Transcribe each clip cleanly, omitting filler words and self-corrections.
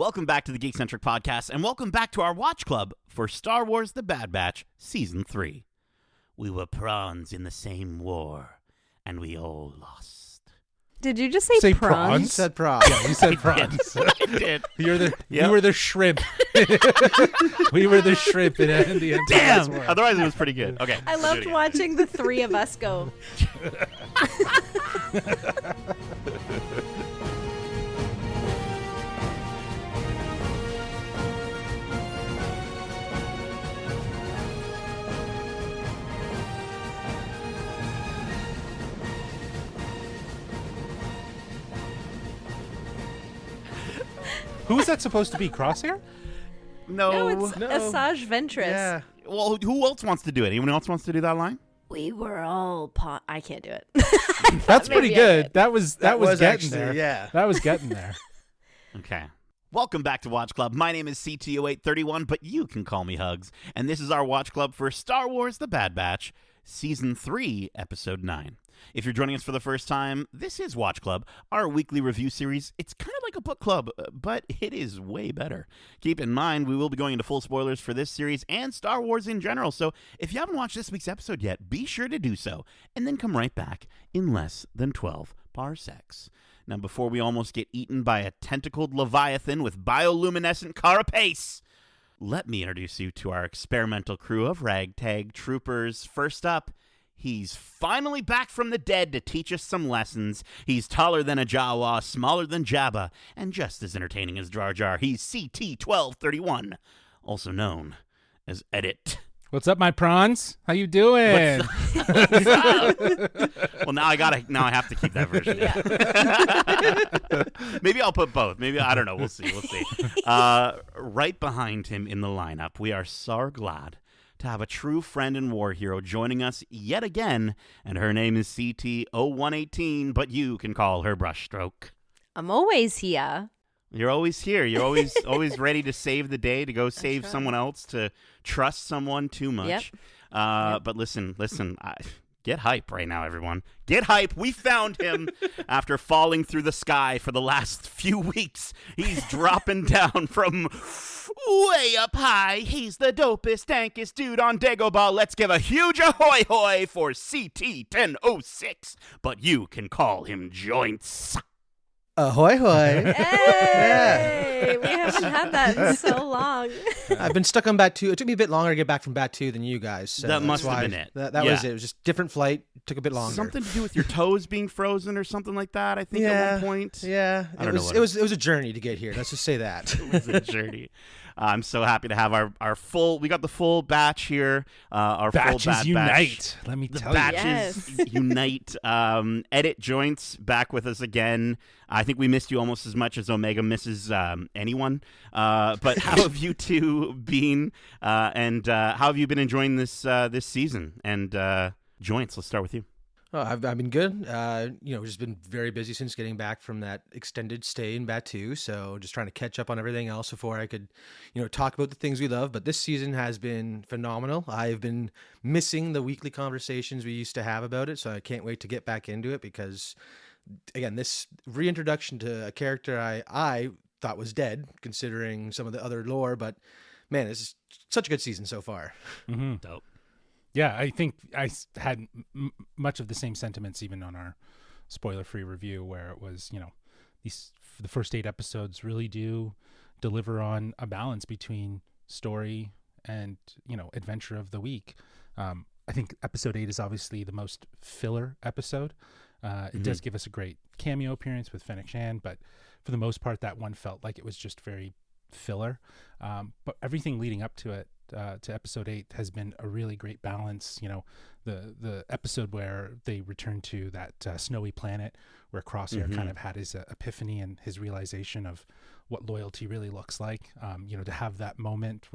Welcome back to the Geekcentric podcast, and welcome back to our watch club for Star Wars The Bad Batch Season 3. We were prawns in the same war, and we all lost. Did you just say prawns? You said prawns. Yeah, you said prawns. I did. You were the shrimp. We were the shrimp in the Empire Damn! War. Otherwise, it was pretty good. Okay. I loved watching the three of us go. Who was that supposed to be? Crosshair? No. No, it's Asajj Ventress. Yeah. Well, who else wants to do it? Anyone else wants to do that line? We were all I can't do it. That's pretty Maybe I good. did. That was getting actually, there. yeah. That was getting there. Okay. Welcome back to Watch Club. My name is CT0831, but you can call me Hugs. And this is our Watch Club for Star Wars The Bad Batch, Season 3, Episode 9. If you're joining us for the first time, this is Watch Club, our weekly review series. It's kind of like a book club, but it is way better. Keep in mind, we will be going into full spoilers for this series and Star Wars in general, so if you haven't watched this week's episode yet, be sure to do so, and then come right back in less than 12 parsecs. Now, before we almost get eaten by a tentacled leviathan with bioluminescent carapace, let me introduce you to our experimental crew of ragtag troopers. First up, he's finally back from the dead to teach us some lessons. He's taller than a Jawa, smaller than Jabba, and just as entertaining as Jar Jar. He's CT1231, also known as Edit. What's up, my prawns? How you doing? What's up? Well, now I have to keep that version. Yeah. Maybe I'll put both. Maybe, I don't know. We'll see. Right behind him in the lineup, we are so glad to have a true friend and war hero joining us yet again, and her name is CT0118, but you can call her Brushstroke. I'm always here. You're always here. You're always ready to save the day, to go save someone else, to trust someone too much. Yep. But listen, get hype right now, everyone. Get hype. We found him after falling through the sky for the last few weeks. He's dropping down from way up high. He's the dopest, dankest dude on Dagobah. Let's give a huge ahoy hoy for CT1006. But you can call him Joints. Ahoy hoy. Hey! We haven't had that in so long. I've been stuck on Bat 2. It took me a bit longer to get back from Bat 2 than you guys. So That must that's have why been it. That Yeah. was it. It was just different flight. Took a bit longer. Something to do with your toes being frozen or something like that, I think, at one point. Yeah. I don't know what it was a journey to get here. Let's just say that. It was a journey. I'm so happy to have our full, we got the full batch here. Our Batches full bad unite. batch. Let me The tell you. batches unite. Edit Joints back with us again. I think we missed you almost as much as Omega misses anyone. But how have you two been? And how have you been enjoying this season? And Joints, let's start with you. Oh, I've been good. Just been very busy since getting back from that extended stay in Batuu. So just trying to catch up on everything else before I could, talk about the things we love. But this season has been phenomenal. I've been missing the weekly conversations we used to have about it. So I can't wait to get back into it because, again, this reintroduction to a character I thought was dead, considering some of the other lore. But man, this is such a good season so far. Mm-hmm. Dope. Yeah, I think I had much of the same sentiments even on our spoiler-free review, where it was, the first 8 episodes really do deliver on a balance between story and, adventure of the week. I think episode 8 is obviously the most filler episode. It does give us a great cameo appearance with Fennec Shan, but for the most part, that one felt like it was just very filler. But everything leading up to it, to episode 8 has been a really great balance. The episode where they return to that snowy planet where Crosshair kind of had his epiphany and his realization of what loyalty really looks like. To have that moment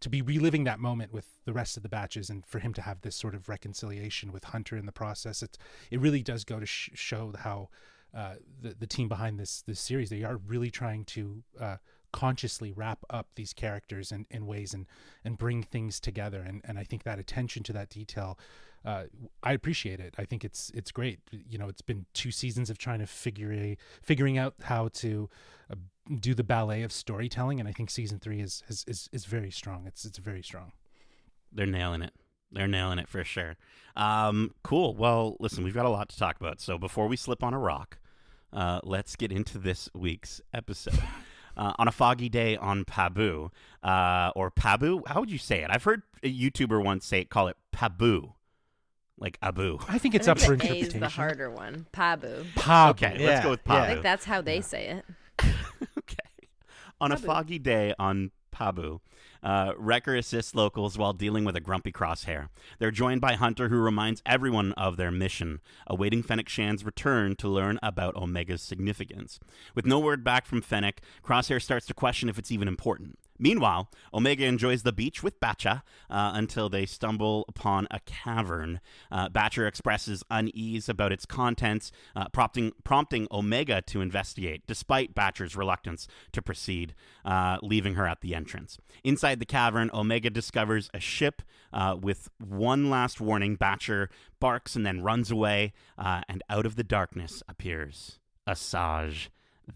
to be reliving that moment with the rest of the batches, and for him to have this sort of reconciliation with Hunter in the process, it really does go to show how the team behind this series, they are really trying to consciously wrap up these characters in ways and bring things together, and I think that attention to that detail, I appreciate it. I think it's great. It's been 2 seasons of trying to figuring out how to do the ballet of storytelling, and I think season 3 is very strong. It's very strong. They're nailing it. They're nailing it for sure. Cool. Well, listen, we've got a lot to talk about. So before we slip on a rock, let's get into this week's episode. On a foggy day on Pabu, or Pabu, how would you say it? I've heard a YouTuber once call it Pabu, like Abu. I think it's up for A interpretation. is the harder one. Pabu. Pabu. Okay, Yeah, let's go with yeah. Pabu. I think that's how they say it. Okay. On a foggy day on Pabu, Wrecker assists locals while dealing with a grumpy Crosshair. They're joined by Hunter, who reminds everyone of their mission, awaiting Fennec Shan's return to learn about Omega's significance. With no word back from Fennec, Crosshair starts to question if it's even important. Meanwhile, Omega enjoys the beach with Batcha until they stumble upon a cavern. Batcher expresses unease about its contents, prompting Omega to investigate, despite Batcher's reluctance to proceed, leaving her at the entrance. Inside the cavern, Omega discovers a ship with one last warning. Batcher barks and then runs away, and out of the darkness appears Asajj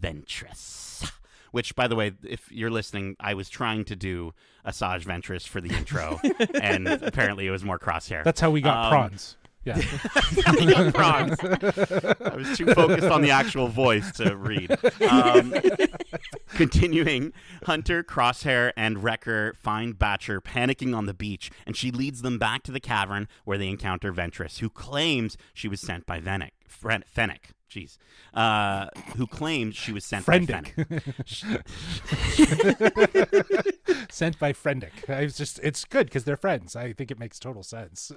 Ventress. Which, by the way, if you're listening, I was trying to do Asajj Ventress for the intro, and apparently it was more Crosshair. That's how we got prawns. Yeah. Prawns. I was too focused on the actual voice to read. Continuing, Hunter, Crosshair, and Wrecker find Batcher panicking on the beach, and she leads them back to the cavern where they encounter Ventress, who claims she was sent by Fennec. Jeez. Who claims she was sent by Fennec. Sent by Frendick. It's good because they're friends. I think it makes total sense.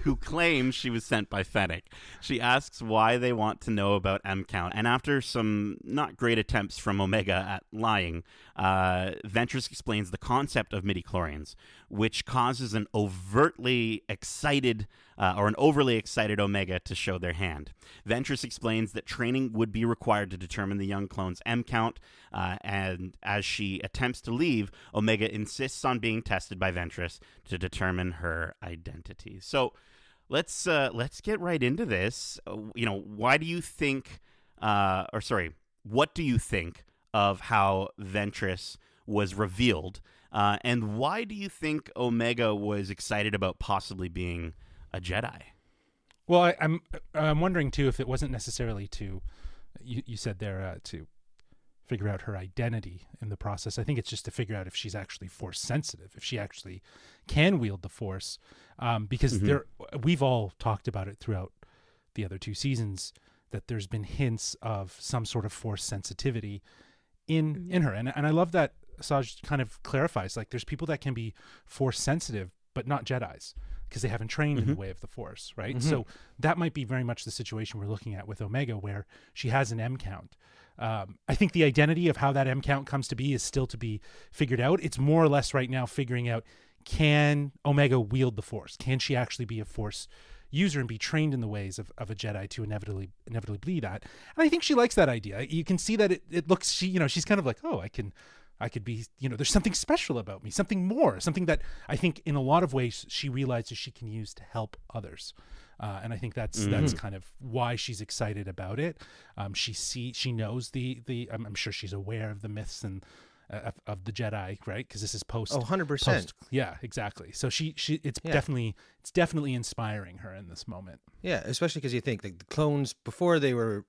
Who claims she was sent by Fennec. She asks why they want to know about M-Count, and after some not great attempts from Omega at lying, Ventress explains the concept of midichlorians, which causes an overly excited Omega to show their hand. Ventress explains that training would be required to determine the young clone's M-Count, and as she attempts to leave, Omega insists on being tested by Ventress to determine her identity. So let's get right into this. What do you think of how Ventress was revealed, and why do you think Omega was excited about possibly being a Jedi? Well, I'm wondering too if it wasn't necessarily to, you said there, to figure out her identity in the process. I think it's just to figure out if she's actually Force sensitive, if she actually can wield the Force, because we've all talked about it throughout the other 2 seasons that there's been hints of some sort of Force sensitivity in her, and I love that Asajj kind of clarifies, like, there's people that can be Force sensitive but not Jedis, because they haven't trained in the way of the Force, right? So that might be very much the situation we're looking at with Omega, where she has an M-Count. I think the identity of how that M-Count comes to be is still to be figured out. It's more or less right now figuring out, can Omega wield the Force? Can she actually be a Force user and be trained in the ways of a Jedi to inevitably be that? And I think she likes that idea. You can see that it looks, she's kind of like, oh, I could be, there's something special about me, something more, something that I think in a lot of ways she realizes she can use to help others. And I think that's kind of why she's excited about it. She knows I'm sure she's aware of the myths and of the Jedi, right? Because this is post. 100%. Yeah, exactly. So it's definitely inspiring her in this moment. Yeah, especially because you think like the clones, before they were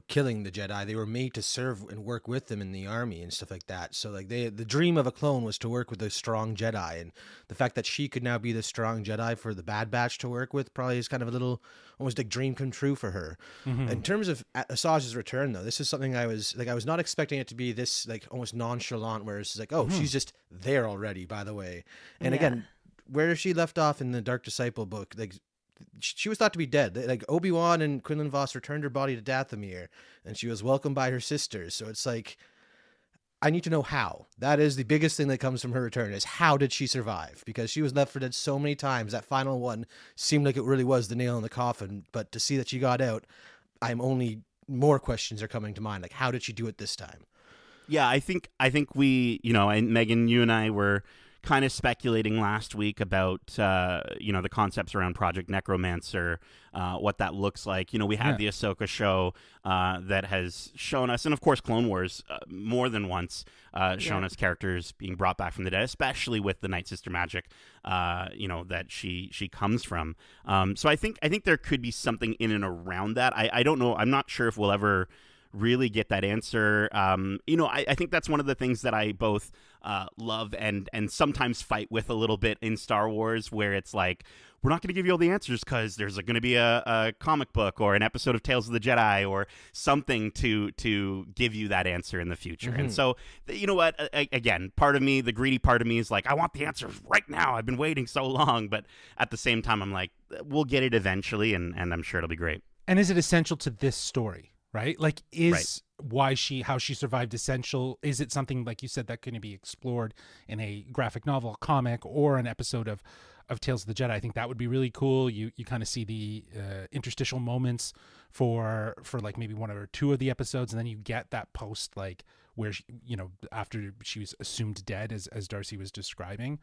killing the Jedi, they were made to serve and work with them in the army and stuff like that. So like the dream of a clone was to work with a strong Jedi, and the fact that she could now be the strong Jedi for the Bad Batch to work with probably is kind of a little almost like dream come true for her. In terms of Asajj's return, though, this is something I was not expecting it to be this like almost nonchalant, where it's like, oh, she's just there already, by the way. And again, where she left off in the Dark Disciple book, like, she was thought to be dead. Like, Obi-Wan and Quinlan Vos returned her body to Dathomir, and she was welcomed by her sisters. So it's like, I need to know how. That is the biggest thing that comes from her return, is how did she survive? Because she was left for dead so many times. That final one seemed like it really was the nail in the coffin. But to see that she got out, more questions are coming to mind. Like, how did she do it this time? Yeah, I think we, and Megan, you and I were kind of speculating last week about the concepts around Project Necromancer, what that looks like. We had the Ahsoka show that has shown us, and of course Clone Wars more than once shown us characters being brought back from the dead, especially with the Night Sister magic that she comes from. So I think there could be something in and around that. I don't know. I'm not sure if we'll ever really get that answer. I think that's one of the things that I both love and sometimes fight with a little bit in Star Wars, where it's like, we're not going to give you all the answers because there's going to be a comic book or an episode of Tales of the Jedi or something to give you that answer in the future. And so, you know what? Again, part of me, the greedy part of me, is like, I want the answers right now. I've been waiting so long. But at the same time, I'm like, we'll get it eventually, and I'm sure it'll be great. And is it essential to this story? Right? Like, is how she survived essential? Is it something, like you said, that can be explored in a graphic novel, comic, or an episode of Tales of the Jedi? I think that would be really cool. You kind of see the interstitial moments for like maybe one or two of the episodes, and then you get that post, like, where after she was assumed dead, as Darcy was describing.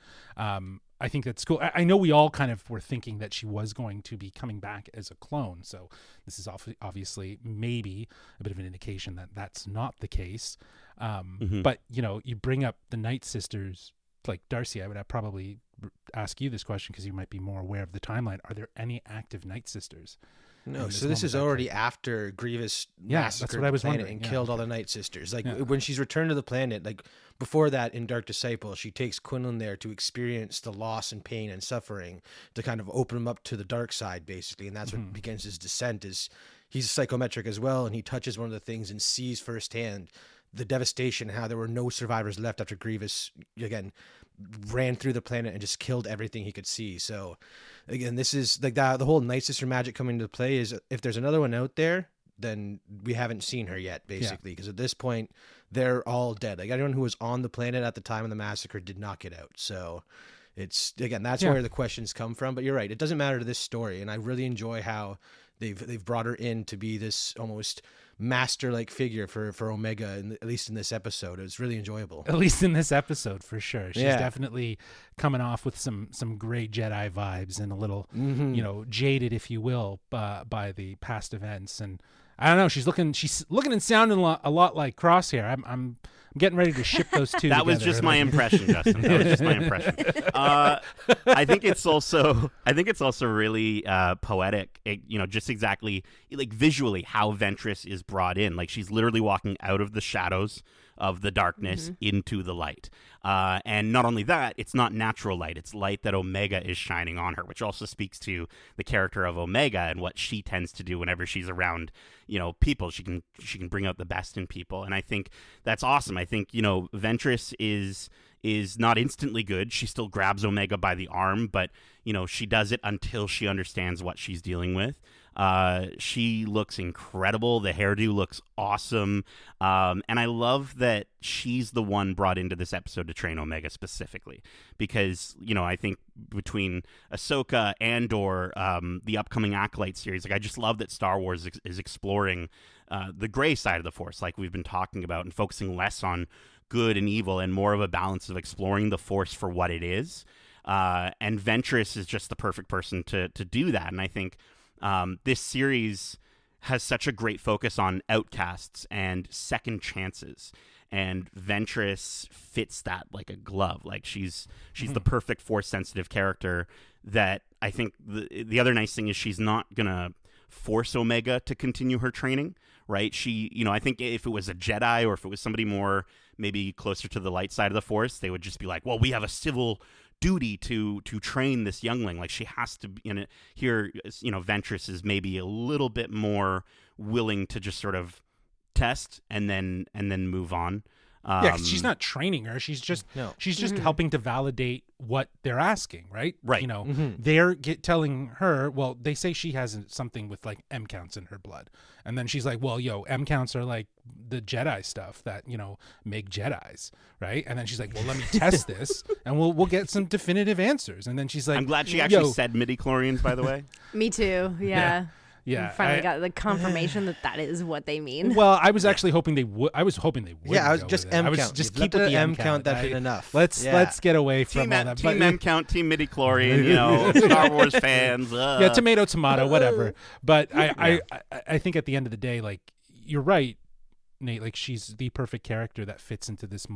I think that's cool. I know we all kind of were thinking that she was going to be coming back as a clone, so this is obviously maybe a bit of an indication that that's not the case. But you bring up the Night Sisters, like Darcy. I would probably ask you this question because you might be more aware of the timeline. Are there any active Night Sisters? No, so this is already after Grievous massacred the planet and killed all the Night Sisters. Like, when she's returned to the planet, like, before that in Dark Disciple, she takes Quinlan there to experience the loss and pain and suffering, to kind of open him up to the dark side, basically. And that's what begins his descent. Is he's psychometric as well, and he touches one of the things and sees firsthand the devastation, how there were no survivors left after Grievous, again, ran through the planet and just killed everything he could see. So again, this is like the whole Night Sister magic coming into play. Is if there's another one out there, then we haven't seen her yet, basically, because at this point they're all dead. Like, anyone who was on the planet at the time of the massacre did not get out. So it's, again, that's where the questions come from. But you're right, it doesn't matter to this story, and I really enjoy how they've brought her in to be this almost master-like figure for Omega, at least in this episode. It was really enjoyable. At least in this episode, for sure. She's definitely coming off with some great Jedi vibes, and a little, jaded, if you will, by the past events. And I don't know, she's looking and sounding a lot like Crosshair. I'm getting ready to ship those two. That was just my impression, Justin. That was just my impression. I think it's also really poetic. Just exactly, like, visually how Ventress is brought in. Like, she's literally walking out of the shadows of the darkness into the light. And not only that, it's not natural light. It's light that Omega is shining on her, which also speaks to the character of Omega and what she tends to do whenever she's around, people. She can bring out the best in people. And I think that's awesome. I think, Ventress is not instantly good. She still grabs Omega by the arm, but, she does it until she understands what she's dealing with. She looks incredible. The hairdo looks awesome. And I love that she's the one brought into this episode to train Omega specifically, because, I think between Ahsoka and the upcoming Acolyte series, like, I just love that Star Wars is exploring the gray side of the Force, like we've been talking about, and focusing less on good and evil and more of a balance of exploring the Force for what it is. And Ventress is just the perfect person to do that. And I think this series has such a great focus on outcasts and second chances, and Ventress fits that like a glove. Like, she's the perfect Force sensitive character. That I think the other nice thing is she's not gonna force Omega to continue her training, right? I think if it was a Jedi, or if it was somebody more maybe closer to the light side of the Force, they would just be like, well, we have a civil duty to train this youngling. Like, she has to be in it here. Ventress is maybe a little bit more willing to just sort of test and then move on. 'Cause she's not training her. She's just helping to validate what they're asking, right? Right. They're telling her, well, they say she has something with like M counts in her blood, and then she's like, well, M counts are like the Jedi stuff that make Jedis, right? And then she's like, well, let me test this, and we'll get some definitive answers. And then she's like, I'm glad she actually said midi-chlorians, by the way. Me too. Yeah. Yeah, We finally got the confirmation that is what they mean. Well, I was actually hoping they would. I was hoping they would. Yeah, I was just M count. Just You've keep left with it the at M M count. That's been enough. Let's get away from Team, all that. team M count, Team Midi-chlorian, you know, Star Wars fans. Yeah, tomato, whatever. But I think at the end of the day, like, you're right, Nate. Like, she's the perfect character that fits into this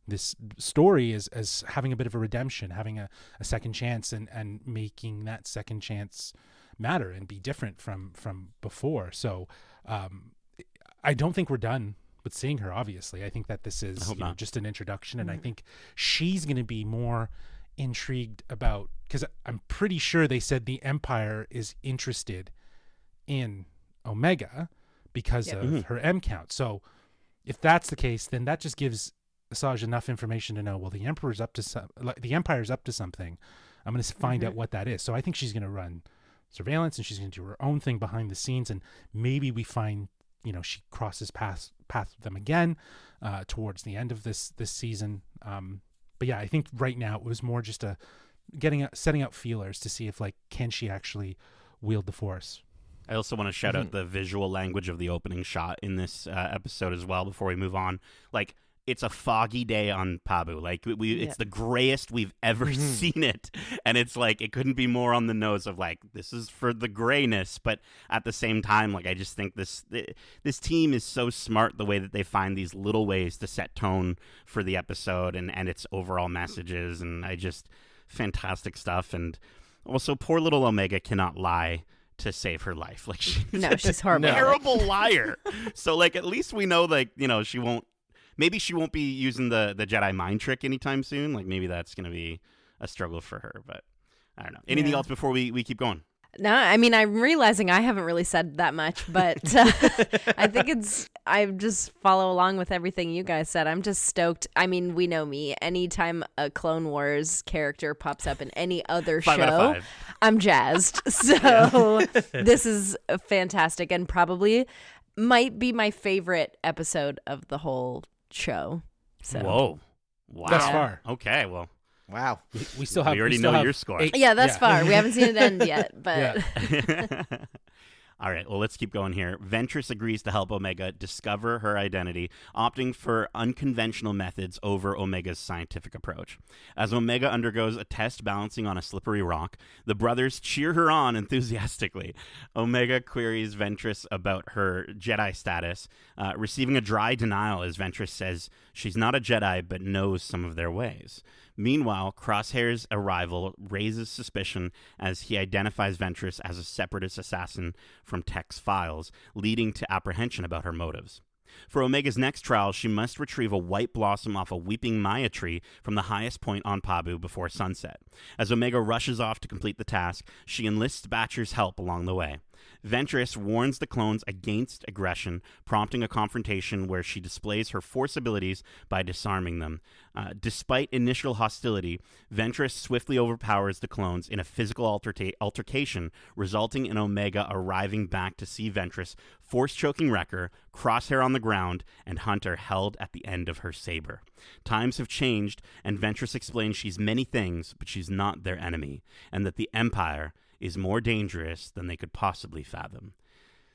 this story as having a bit of a redemption, having a second chance, and making that second chance matter and be different from before. So I don't think we're done with seeing her. Obviously, I think that this is just an introduction, and I think she's going to be more intrigued about, because I'm pretty sure they said the Empire is interested in Omega because of her M count. So if that's the case, then that just gives Asajj enough information to know, well, the Empire's up to something. I'm going to find out what that is. So I think she's going to run surveillance, and she's going to do her own thing behind the scenes, and maybe we find, she crosses paths with them again towards the end of this season. But yeah, I think right now it was more just setting out feelers to see if, like, can she actually wield the Force. I also want to shout out the visual language of the opening shot in this episode as well before we move on. Like, it's a foggy day on Pabu. Like, it's the grayest we've ever seen it. And it's like, it couldn't be more on the nose of, like, this is for the grayness. But at the same time, like, I just think this team is so smart, the way that they find these little ways to set tone for the episode and its overall messages. And fantastic stuff. And also, poor little Omega cannot lie to save her life. Like, she's horrible. Terrible liar. So, like, at least we know, like, she won't. Maybe she won't be using the Jedi mind trick anytime soon. Like, maybe that's going to be a struggle for her. But I don't know. Anything else before we keep going? No, I mean, I'm realizing I haven't really said that much, but I think I just follow along with everything you guys said. I'm just stoked. I mean, we know me. Anytime a Clone Wars character pops up in any other 5 out of show, 5. I'm jazzed. So this is fantastic, and probably might be my favorite episode of the whole show. So. Whoa. Wow. That's far. Okay, well. Wow. We still have. We already know your score. Yeah, that's far. We haven't seen it end yet, but. All right, well, let's keep going here. Ventress agrees to help Omega discover her identity, opting for unconventional methods over Omega's scientific approach. As Omega undergoes a test balancing on a slippery rock, the brothers cheer her on enthusiastically. Omega queries Ventress about her Jedi status, receiving a dry denial as Ventress says she's not a Jedi but knows some of their ways. Meanwhile, Crosshair's arrival raises suspicion as he identifies Ventress as a separatist assassin from Tech's files, leading to apprehension about her motives. For Omega's next trial, she must retrieve a white blossom off a weeping Maya tree from the highest point on Pabu before sunset. As Omega rushes off to complete the task, she enlists Batcher's help along the way. Ventress warns the clones against aggression, prompting a confrontation where she displays her Force abilities by disarming them. Despite initial hostility, Ventress swiftly overpowers the clones in a physical altercation, resulting in Omega arriving back to see Ventress force-choking Wrecker, Crosshair on the ground, and Hunter held at the end of her saber. Times have changed, and Ventress explains she's many things, but she's not their enemy, and that the Empire is more dangerous than they could possibly fathom.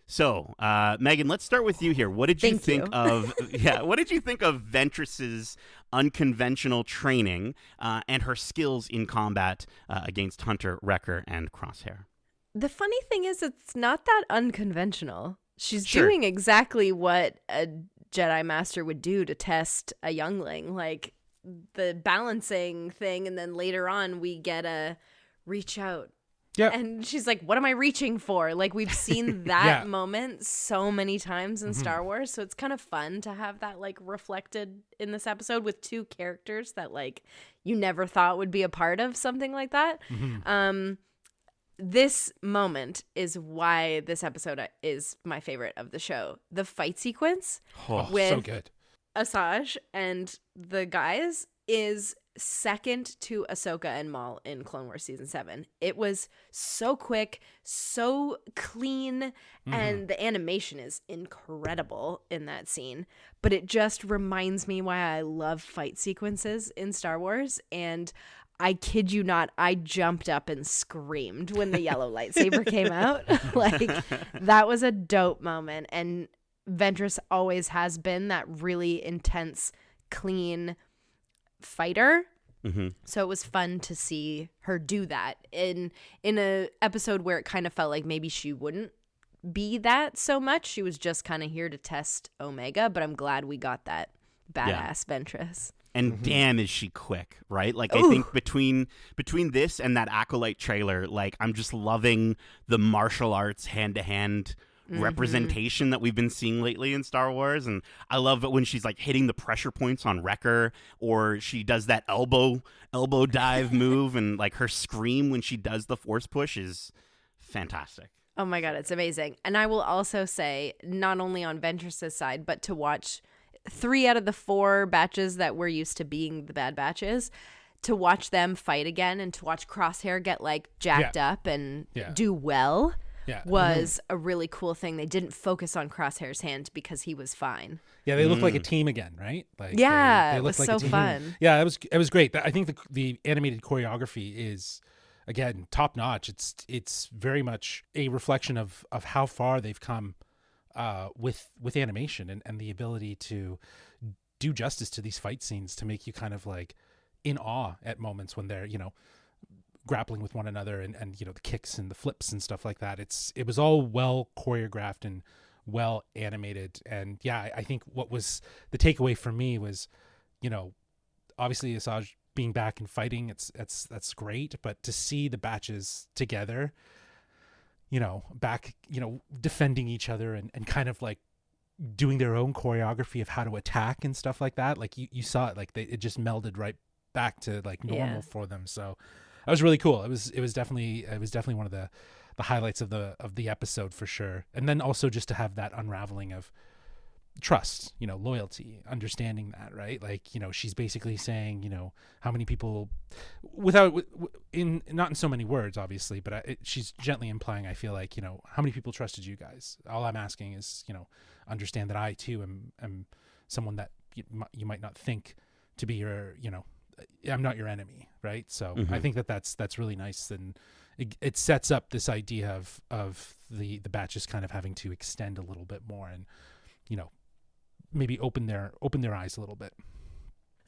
So, Megan, let's start with you here. What did you think of what did you think of Ventress's unconventional training and her skills in combat against Hunter, Wrecker, and Crosshair? The funny thing is, it's not that unconventional. She's Sure. doing exactly what a Jedi Master would do to test a youngling, like the balancing thing, and then later on we get a reach out. Yeah. And she's like, what am I reaching for? Like, we've seen that moment so many times in Star Wars. So it's kind of fun to have that, like, reflected in this episode with two characters that, like, you never thought would be a part of something like that. This moment is why this episode is my favorite of the show. The fight sequence with so good. Asajj and the guys is second to Ahsoka and Maul in Clone Wars Season 7. It was so quick, so clean, and the animation is incredible in that scene. But it just reminds me why I love fight sequences in Star Wars. And I kid you not, I jumped up and screamed when the yellow lightsaber came out. Like, that was a dope moment. And Ventress always has been that really intense, clean fighter. Mm-hmm. So it was fun to see her do that in a episode where it kind of felt like maybe she wouldn't be that so much. She was just kind of here to test Omega, but I'm glad we got that badass Ventress. And damn, is she quick, right? Like, I think between this and that Acolyte trailer, like, I'm just loving the martial arts hand-to-hand representation that we've been seeing lately in Star Wars. And I love it when she's, like, hitting the pressure points on Wrecker, or she does that elbow dive move, and, like, her scream when she does the Force push is fantastic. Oh my God, it's amazing. And I will also say, not only on Ventress's side, but to watch 3 out of the 4 batches that we're used to being the Bad Batches, to watch them fight again and to watch Crosshair get like jacked up and do well was a really cool thing. They didn't focus on Crosshair's hand because he was fine. Yeah, they look like a team again, right? Like, yeah, they it was like so a team. fun. Yeah, it was great. I think the animated choreography is, again, top notch. It's very much a reflection of how far they've come with animation and the ability to do justice to these fight scenes, to make you kind of like in awe at moments when they're, you know, grappling with one another, and you know, the kicks and the flips and stuff like that. It was all well choreographed and well animated. And yeah, I think what was the takeaway for me was, you know, obviously Asajj being back and fighting, that's great, but to see the batches together, you know, back, you know, defending each other and kind of like doing their own choreography of how to attack and stuff like that. Like you saw it, like it just melded right back to like normal for them. So that was really cool. It was definitely one of the highlights of the episode for sure. And then also just to have that unraveling of trust, you know, loyalty, understanding that, right? Like, you know, she's basically saying, you know, how many people, not in so many words, obviously, but she's gently implying, I feel like, you know, how many people trusted you guys? All I'm asking is, you know, understand that I too am someone that you might not think to be your, you know, I'm not your enemy, right? So I think that's really nice, and it sets up this idea of the batches kind of having to extend a little bit more, and, you know, maybe open their eyes a little bit.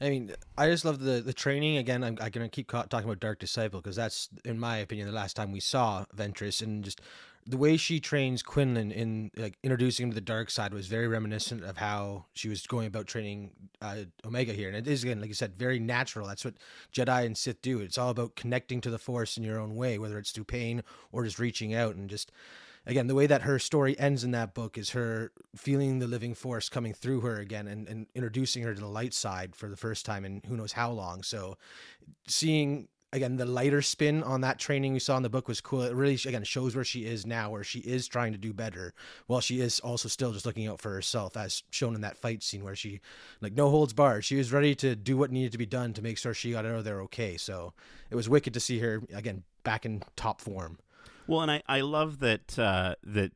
I mean, I just love the training. Again, I'm going to keep talking about Dark Disciple because that's, in my opinion, the last time we saw Ventress, and just the way she trains Quinlan in like introducing him to the dark side was very reminiscent of how she was going about training Omega here. And it is, again, like you said, very natural. That's what Jedi and Sith do. It's all about connecting to the Force in your own way, whether it's through pain or just reaching out. And just, again, the way that her story ends in that book is her feeling the living Force coming through her again, and introducing her to the light side for the first time in who knows how long. So seeing, again, the lighter spin on that training we saw in the book was cool. It really, again, shows where she is now, where she is trying to do better, while she is also still just looking out for herself, as shown in that fight scene where she, like, no holds barred. She was ready to do what needed to be done to make sure she got out of there okay. So it was wicked to see her, again, back in top form. Well, and I love that that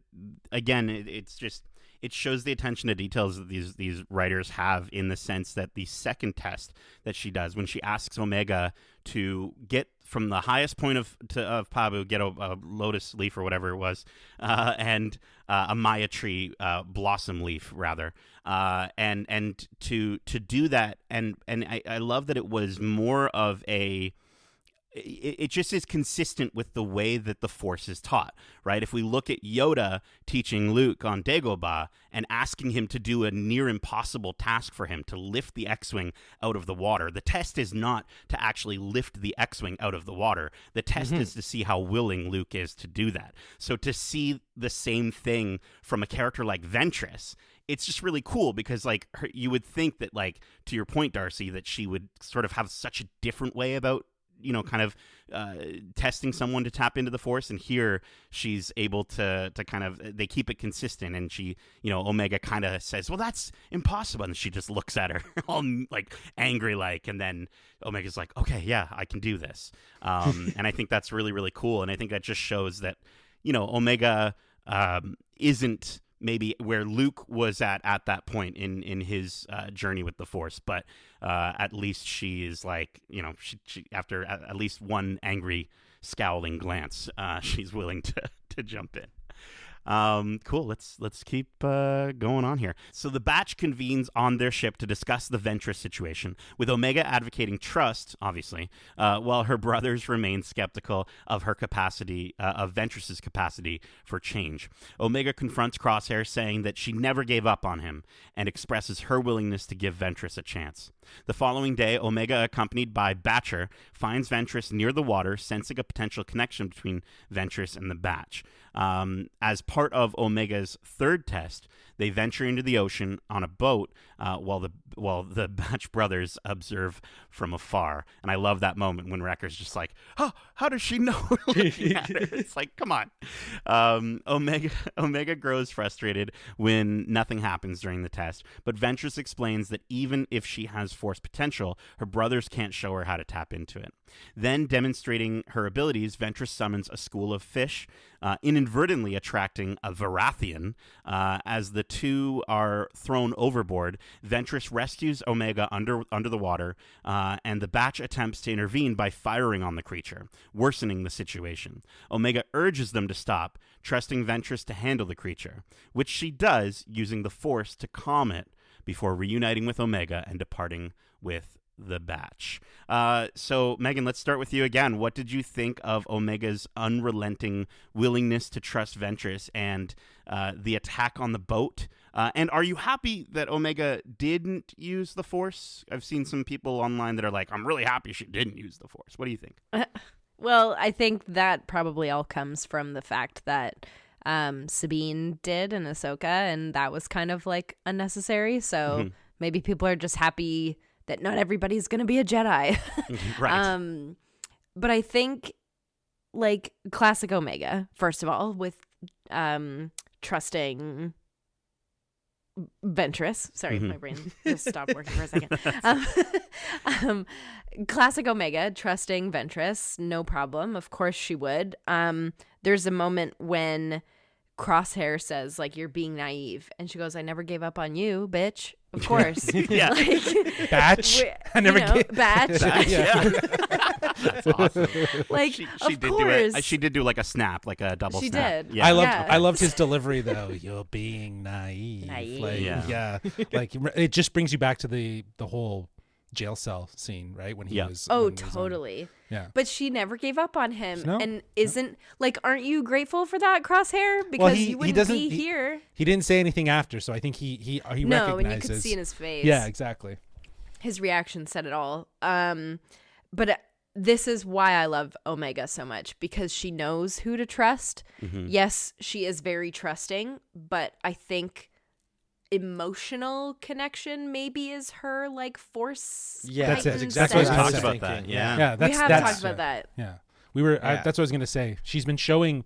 again, it's just, it shows the attention to details that these writers have, in the sense that the second test that she does, when she asks Omega to get from the highest point of Pabu, get a lotus leaf or whatever it was, and a Maya tree blossom leaf rather, and to do that, and I love that it was more of a, it just is consistent with the way that the Force is taught, right? If we look at Yoda teaching Luke on Dagobah and asking him to do a near impossible task for him, to lift the X-Wing out of the water, the test is not to actually lift the X-Wing out of the water. The test is to see how willing Luke is to do that. So to see the same thing from a character like Ventress, it's just really cool, because like you would think that, like, to your point, Darcy, that she would sort of have such a different way about, you know, kind of testing someone to tap into the Force, and here she's able to kind of, they keep it consistent, and she, you know, Omega kind of says, well, that's impossible, and she just looks at her all like angry like, and then Omega's like, okay, yeah, I can do this, and I think that's really, really cool, and I think that just shows that, you know, Omega isn't maybe where Luke was at that point in his journey with the Force, but at least she is like, she after at least one angry, scowling glance, she's willing to jump in. Cool. Let's keep going on here. So the batch convenes on their ship to discuss the Ventress situation, with Omega advocating trust, obviously, while her brothers remain skeptical of her capacity, of Ventress's capacity for change. Omega confronts Crosshair, saying that she never gave up on him, and expresses her willingness to give Ventress a chance. The following day, Omega, accompanied by Batcher, finds Ventress near the water, sensing a potential connection between Ventress and the batch. As part of Omega's third test, they venture into the ocean on a boat while the Batch brothers observe from afar. And I love that moment when Wrecker's just like, "Oh, how does she know we're looking at her?" It's like, come on. Omega grows frustrated when nothing happens during the test, but Ventress explains that even if she has Force potential, her brothers can't show her how to tap into it. Then, demonstrating her abilities, Ventress summons a school of fish, inadvertently attracting a Varathian. As the two are thrown overboard, Ventress rescues Omega under the water, and the batch attempts to intervene by firing on the creature, worsening the situation. Omega urges them to stop, trusting Ventress to handle the creature, which she does, using the Force to calm it before reuniting with Omega and departing with the batch. So, Megan, let's start with you again. What did you think of Omega's unrelenting willingness to trust Ventress and the attack on the boat? And are you happy that Omega didn't use the Force? I've seen some people online that are like, I'm really happy she didn't use the Force. What do you think? Well, I think that probably all comes from the fact that Sabine did in Ahsoka, and that was kind of like unnecessary. So maybe people are just happy that not everybody's going to be a Jedi. Right. But I think, like, classic Omega, first of all, with trusting Ventress. Sorry, my brain just stopped working for a second. Classic Omega, trusting Ventress, no problem. Of course she would. There's a moment when Crosshair says, like, you're being naive. And she goes, I never gave up on you, bitch. Of course. Yeah. Like, Batch. I never gave Batch. Yeah. That's awesome. Like, she of did course. do it. She did do like a snap, like a double She snap. did. Yeah. I loved his delivery though. You're being naive. Like, Yeah. like it just brings you back to the whole jail cell scene, right? When he was. Oh, when he was on- totally. Yeah. But she never gave up on him. No. And isn't, like, aren't you grateful for that, Crosshair? Because you wouldn't be here. He didn't say anything after, so I think he No, recognizes. and you could see in his face. Yeah, exactly. His reaction said it all. But this is why I love Omega so much, because she knows who to trust. Yes, she is very trusting, but I think emotional connection maybe is her, like, Force. Yeah, that's That's exactly what what we I talked was about thinking. that. Yeah. Yeah, We have that's talked about that. Yeah, we were. Yeah. That's what I was gonna say. She's been showing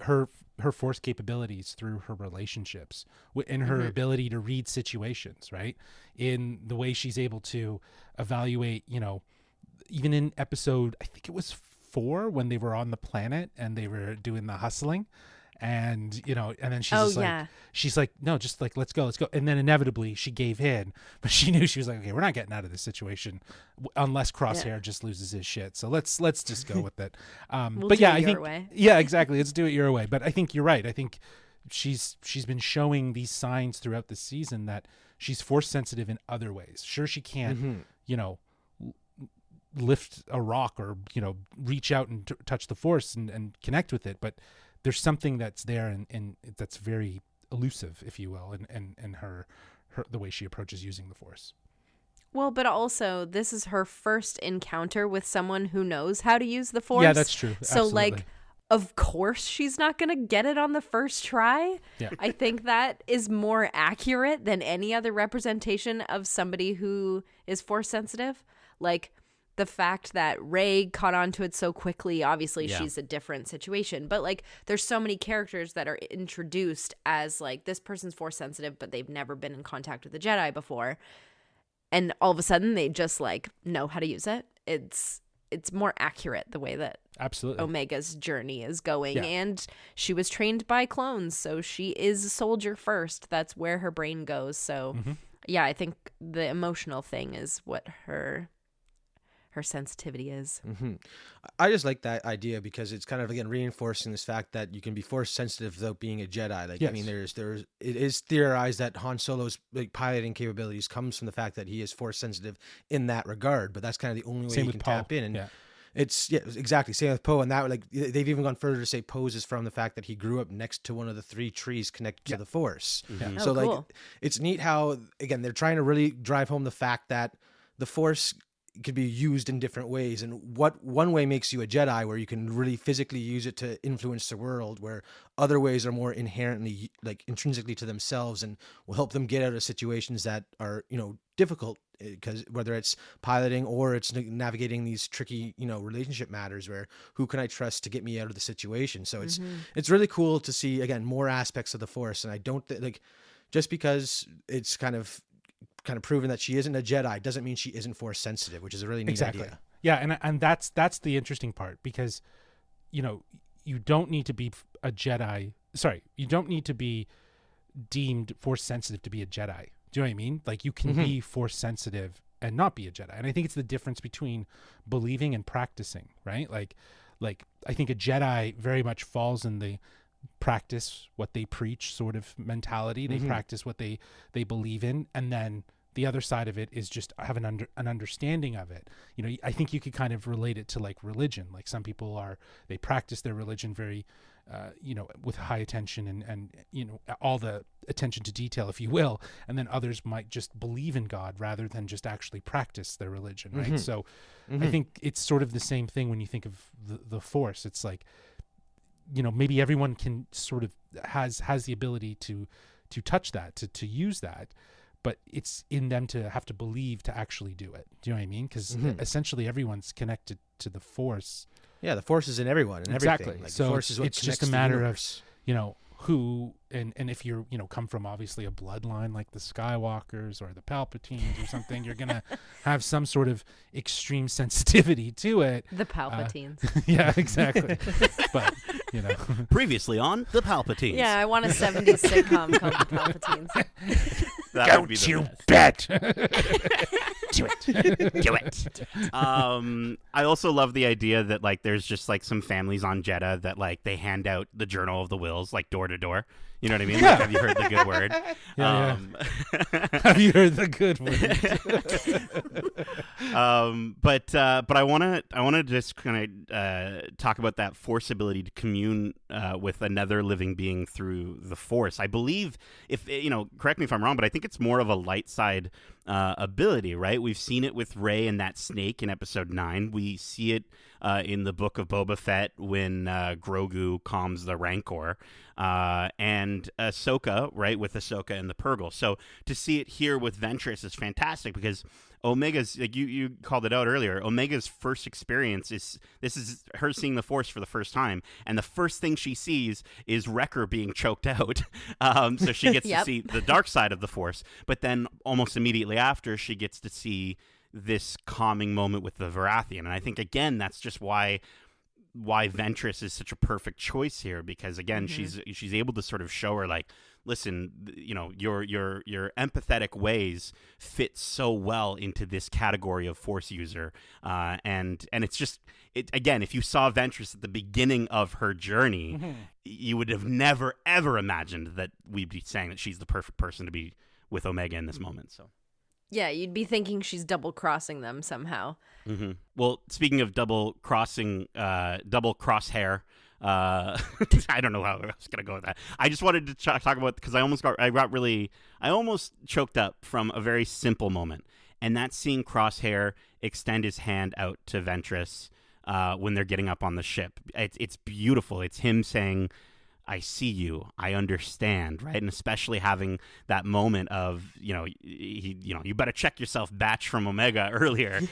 her Force capabilities through her relationships, in her ability to read situations, right? In the way she's able to evaluate, even in episode, I think it was 4, when they were on the planet and they were doing the hustling. And and then she's like, no, just like, let's go. And then inevitably she gave in, but she knew, she was like, okay, we're not getting out of this situation unless Crosshair just loses his shit. So let's just go with it. We'll but do yeah, it I your think, way. yeah, exactly. Let's do it your way. But I think you're right. I think she's been showing these signs throughout the season that she's Force sensitive in other ways. Sure, she can't, lift a rock or, reach out and touch the Force and connect with it, but there's something that's there and that's very elusive, if you will, and her the way she approaches using the Force. Well, but also this is her first encounter with someone who knows how to use the Force. Yeah, that's true. So, Absolutely. like, of course she's not going to get it on the first try. Yeah. I think that is more accurate than any other representation of somebody who is Force sensitive. Like, the fact that Rey caught on to it so quickly, obviously she's a different situation. But, like, there's so many characters that are introduced as, like, this person's Force sensitive, but they've never been in contact with the Jedi before. And all of a sudden they just, like, know how to use it. It's it's more accurate the way that Absolutely. Omega's journey is going. Yeah. And she was trained by clones, so she is a soldier first. That's where her brain goes. So yeah, I think the emotional thing is what her sensitivity is. I just like that idea because it's kind of, again, reinforcing this fact that you can be force sensitive without being a Jedi. Like, Yes. I mean, it is theorized that Han Solo's like piloting capabilities comes from the fact that he is force sensitive in that regard, but that's kind of the only way Same you with can Poe. tap in. And Yeah. it's exactly same with Poe, and that, like, they've even gone further to say Poe's is from the fact that he grew up next to one of the 3 trees connected to the Force. Yeah. So Oh, like, cool. it's neat how, again, they're trying to really drive home the fact that the Force could be used in different ways, and what one way makes you a Jedi, where you can really physically use it to influence the world, where other ways are more inherently, like, intrinsically to themselves and will help them get out of situations that are, difficult, because whether it's piloting or it's navigating these tricky, relationship matters, where who can I trust to get me out of the situation. So it's really cool to see, again, more aspects of the Force. And I don't like, just because it's kind of proven that she isn't a Jedi doesn't mean she isn't force sensitive, which is a really neat idea. Yeah, and that's the interesting part, because you don't need to be a Jedi. Sorry, you don't need to be deemed force sensitive to be a Jedi. Do you know what I mean? Like, you can be force sensitive and not be a Jedi. And I think it's the difference between believing and practicing, right? Like I think a Jedi very much falls in the practice what they preach sort of mentality. They practice what they believe in, and then the other side of it is just have an understanding of it. I think you could kind of relate it to like religion. Like, some people they practice their religion very with high attention and all the attention to detail, if you will, and then others might just believe in God rather than just actually practice their religion, right? So I think it's sort of the same thing when you think of the Force. It's like, maybe everyone can sort of has the ability to touch that, to use that, but it's in them to have to believe to actually do it. Do you know what I mean? Because essentially everyone's connected to the Force. Yeah, the Force is in everyone and Exactly. everything. Like, So the Force is what it's just connects a the matter universe. of who, and if you're come from obviously a bloodline like the Skywalkers or the Palpatines or something, you're gonna have some sort of extreme sensitivity to it. The Palpatines. Yeah, exactly. But Previously on The Palpatines. Yeah, I want a 70s sitcom called The Palpatines. That would be the best. bet. Do it. I also love the idea that, like, there's just like some families on Jeddah that, like, they hand out the Journal of the Wills, like, door to door. You know what I mean? Like, have you heard the good word? Yeah. Have you heard the good word? But I wanna just kind of talk about that Force ability to commune with another living being through the Force. I believe, if correct me if I'm wrong, but I think it's more of a light side ability, right? We've seen it with Rey and that snake in Episode 9. We see it in the Book of Boba Fett when Grogu calms the Rancor, and Ahsoka, right, with Ahsoka and the Purgle. So to see it here with Ventress is fantastic, because Omega's, like you called it out earlier, Omega's first experience is her seeing the Force for the first time, and the first thing she sees is Wrecker being choked out. So she gets to see the dark side of the Force, but then almost immediately after, she gets to see this calming moment with the Varathian. And I think, again, that's just why Ventress is such a perfect choice here, because, again, she's able to sort of show her, like, listen, your empathetic ways fit so well into this category of Force user, and it's just, again, if you saw Ventress at the beginning of her journey, you would have never ever imagined that we'd be saying that she's the perfect person to be with Omega in this moment. So Yeah, you'd be thinking she's double crossing them somehow. Well, speaking of double crossing, double crosshair, I don't know how I was gonna go with that. I just wanted to talk about, because I almost choked up from a very simple moment, and that's seeing Crosshair extend his hand out to Ventress when they're getting up on the ship. It's beautiful. It's him saying, I see you, I understand, right? And especially having that moment of, you better check yourself, batch from Omega earlier,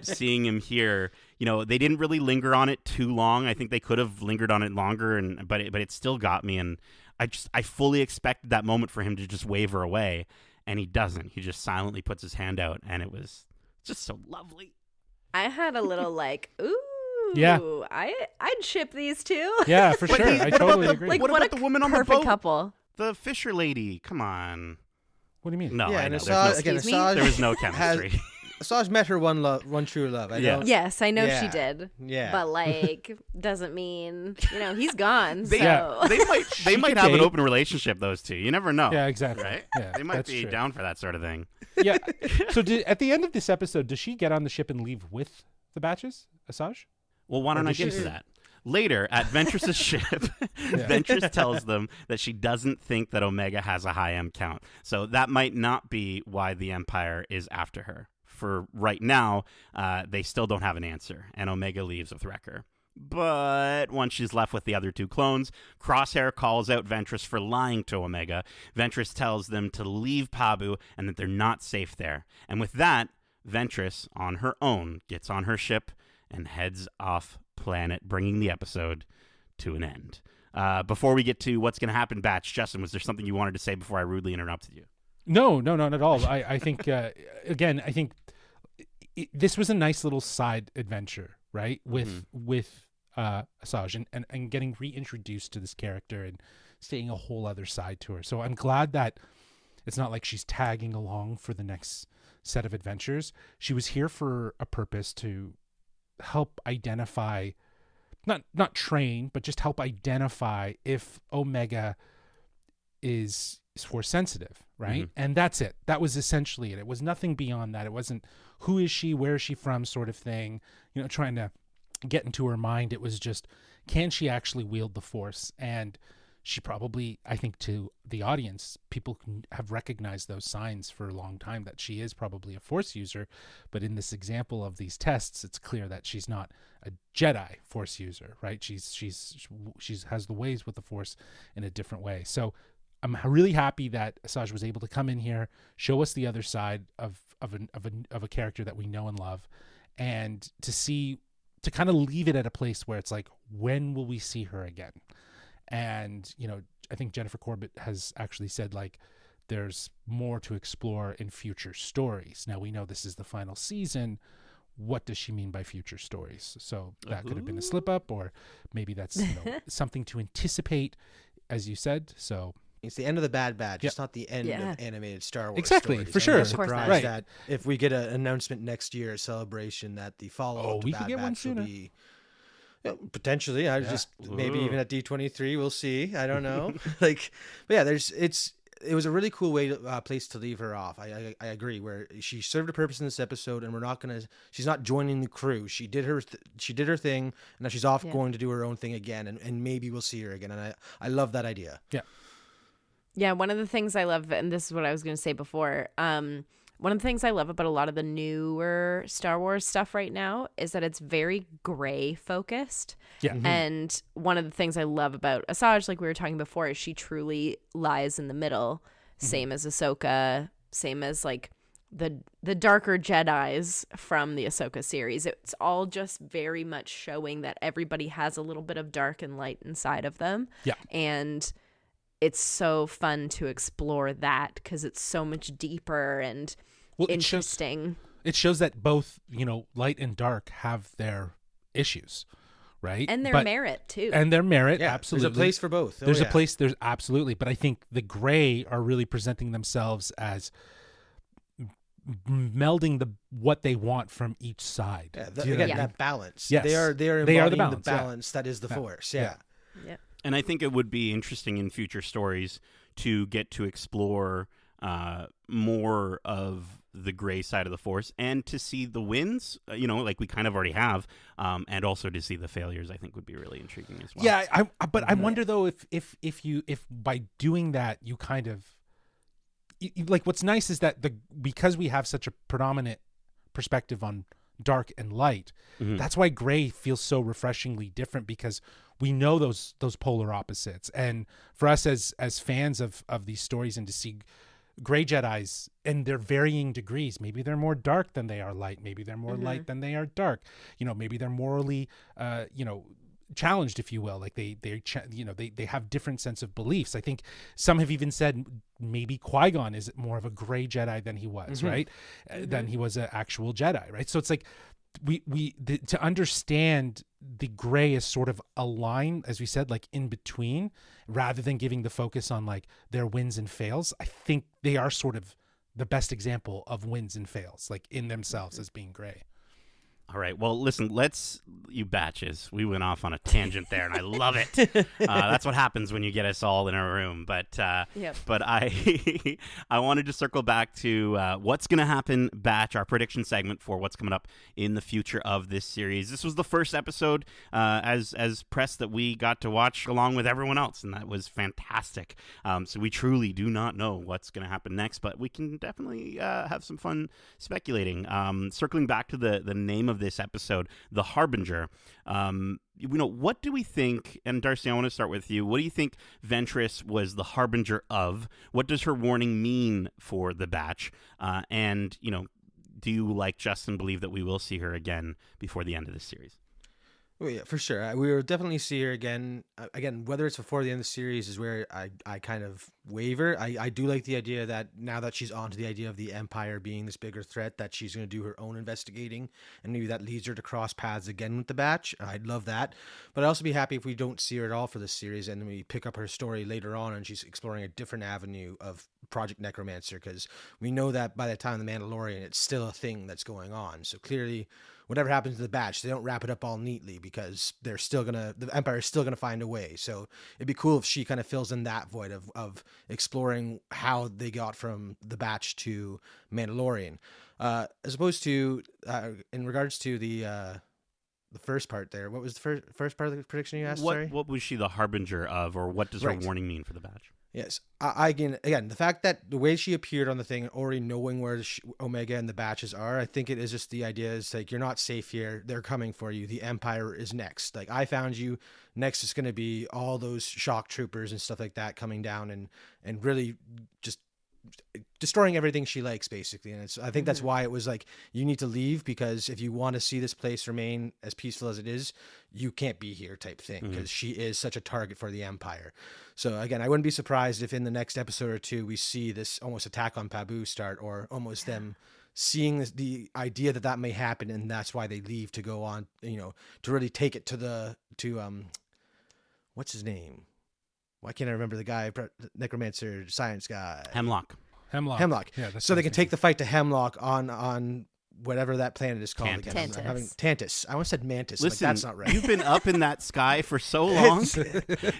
seeing him here, they didn't really linger on it too long. I think they could have lingered on it longer, but it still got me. And I fully expected that moment for him to just waver away, and he doesn't. He just silently puts his hand out, and it was just so lovely. I had a little like, ooh, Yeah. I'd ship these two. Yeah, for But sure. I totally agree. Like, What what about a the woman on the perfect boat? couple. The Fisher lady. Come on. What do you mean? No, Yeah, I and know. Excuse me? Asajj There was no has- chemistry. Asajj met her one true love. I Yeah. know. Yes, I know she Yeah. did. Yeah. But like, doesn't mean he's gone. They, so they might could have an date. open relationship, those two. You never know. Yeah, exactly. Right? Yeah, They might that's be true. down for that sort of thing. Yeah. So at the end of this episode, does she get on the ship and leave with the batches, Asajj? Well, why don't I did get she- into that? Later, at Ventress's ship, Ventress tells them that she doesn't think that Omega has a high M count. So that might not be why the Empire is after her. For right now, they still don't have an answer, and Omega leaves with Wrecker. But once she's left with the other two clones, Crosshair calls out Ventress for lying to Omega. Ventress tells them to leave Pabu and that they're not safe there. And with that, Ventress, on her own, gets on her ship and heads off planet, bringing the episode to an end. Before we get to what's going to happen, Batch, Justin, was there something you wanted to say before I rudely interrupted you? No, not at all. I think, again, I think this was a nice little side adventure, right? With Asajj and getting reintroduced to this character and seeing a whole other side to her. So I'm glad that it's not like she's tagging along for the next set of adventures. She was here for a purpose to help identify, not train, but just help identify if Omega is force sensitive, right? And that's it. That was essentially it. It was nothing beyond that. It wasn't who is she, where is she from sort of thing, trying to get into her mind. It was just, can she actually wield the force? And she probably, I think to the audience, people have recognized those signs for a long time that she is probably a force user. But in this example of these tests, it's clear that she's not a Jedi force user, right? She has the ways with the force in a different way. So I'm really happy that Asajj was able to come in here, show us the other side of a character that we know and love, and to kind of leave it at a place where it's like, when will we see her again? And, I think Jennifer Corbett has actually said, like, there's more to explore in future stories. Now, we know this is the final season. What does she mean by future stories? So that could have been a slip up, or maybe that's something to anticipate, as you said. So It's the end of the Bad Batch. Yep. It's not the end Yeah. of animated Star Wars. Exactly, stories. for I'm sure. not Of course surprised not. Right. that if we get an announcement next year, a celebration, that the follow-up to we could Bad get one Batch will sooner. be potentially. I just maybe even at D23, we'll see. I don't know. But yeah, it was a really cool place to leave her off. I agree. Where she served a purpose in this episode, and she's not joining the crew. She did her thing, and now she's off going to do her own thing again, and maybe we'll see her again. And I love that idea. yeah. Yeah, one of the things I love, and this is what I was going to say before, one of the things I love about a lot of the newer Star Wars stuff right now is that it's very gray focused. Yeah. And one of the things I love about Asajj, like we were talking before, is she truly lies in the middle. Same as Ahsoka, same as like the darker Jedis from the Ahsoka series. It's all just very much showing that everybody has a little bit of dark and light inside of them. Yeah. And it's so fun to explore that because it's so much deeper and interesting. It shows that both, light and dark have their issues, right? And their But- merit too. And their merit, Yeah, absolutely. there's a place for both. There's a place, there's absolutely. But I think the gray are really presenting themselves as melding what they want from each side. Yeah, Do you know what I mean? that balance. Yes. They are They are embodying the balance, yeah. balance that is the Yeah. Force. Yeah. Yeah. Yeah. And I think it would be interesting in future stories to get to explore more of the gray side of the Force and to see the wins, like we kind of already have, and also to see the failures. I think would be really intriguing as well. Yeah, I wonder though if by doing that you kind of like, what's nice is that because we have such a predominant perspective on dark and light, that's why gray feels so refreshingly different, because we know those polar opposites. And for us as fans of these stories, and to see gray Jedis in their varying degrees, maybe they're more dark than they are light, maybe they're more light than they are dark, maybe they're morally challenged, if you will, like they have different sense of beliefs. I think some have even said maybe Qui-Gon is more of a gray Jedi than he was, right? Than he was an actual Jedi, right? So it's like to understand the gray is sort of a line, as we said, like in between, rather than giving the focus on like their wins and fails. I think they are sort of the best example of wins and fails, like in themselves as being gray. All right. Well, listen, you batches. We went off on a tangent there, and I love it. That's what happens when you get us all in a room. But but I I wanted to circle back to what's going to happen, batch, our prediction segment for what's coming up in the future of this series. This was the first episode as press that we got to watch along with everyone else, and that was fantastic. So we truly do not know what's going to happen next, but we can definitely have some fun speculating. Circling back to the name of this episode, The Harbinger. What do we think, and Darcy, I want to start with you. What do you think Ventress was the harbinger of? What does her warning mean for the batch? And do you, like Justin, believe that we will see her again before the end of this series? Oh, yeah, for sure. We will definitely see her again. Again, whether it's before the end of the series is where I kind of waver. I do like the idea that now that she's onto the idea of the Empire being this bigger threat, that she's going to do her own investigating, and maybe that leads her to cross paths again with the batch. I'd love that. But I'd also be happy if we don't see her at all for this series, and then we pick up her story later on and she's exploring a different avenue of Project Necromancer, because we know that by the time The Mandalorian, it's still a thing that's going on. So clearly, whatever happens to the batch, they don't wrap it up all neatly, because the Empire is still gonna find a way. So it'd be cool if she kind of fills in that void of exploring how they got from the batch to Mandalorian, as opposed to in regards to the first part there. What was the first part of the prediction you asked? What was she the harbinger of, or what does her warning mean for the batch? Yes, again, the fact that the way she appeared on the thing, already knowing where Omega and the batches are, I think it is just the idea is like, you're not safe here. They're coming for you. The Empire is next. Like, I found you. Next is going to be all those shock troopers and stuff like that coming down and really just destroying everything she likes, basically. And I think that's why it was like, you need to leave, because if you want to see this place remain as peaceful as it is, you can't be here type thing, because she is such a target for the Empire. So again, I wouldn't be surprised if in the next episode or two we see this almost attack on Pabu start, or almost them seeing the idea that may happen, and that's why they leave to go on, to really take it to what's his name? Why can't I remember the guy, necromancer, science guy? Hemlock. Yeah, so they can take the fight to Hemlock on whatever that planet is called again. Tantus. I almost said Mantis. Listen, that's not right. You've been up in that sky for so long.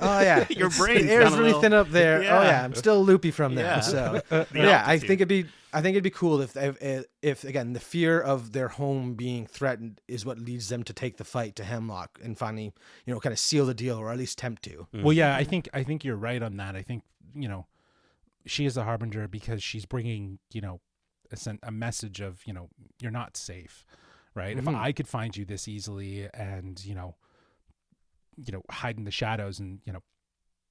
Oh yeah, your brain. The air's really thin up there. Yeah. Oh yeah, I'm still loopy from that. Yeah. So I think it'd be cool if again the fear of their home being threatened is what leads them to take the fight to Hemlock and finally kind of seal the deal, or at least tempt to. Well, yeah, I think you're right on that. I think she is a harbinger because she's bringing a message of you're not safe, right? If I could find you this easily and hide in the shadows, and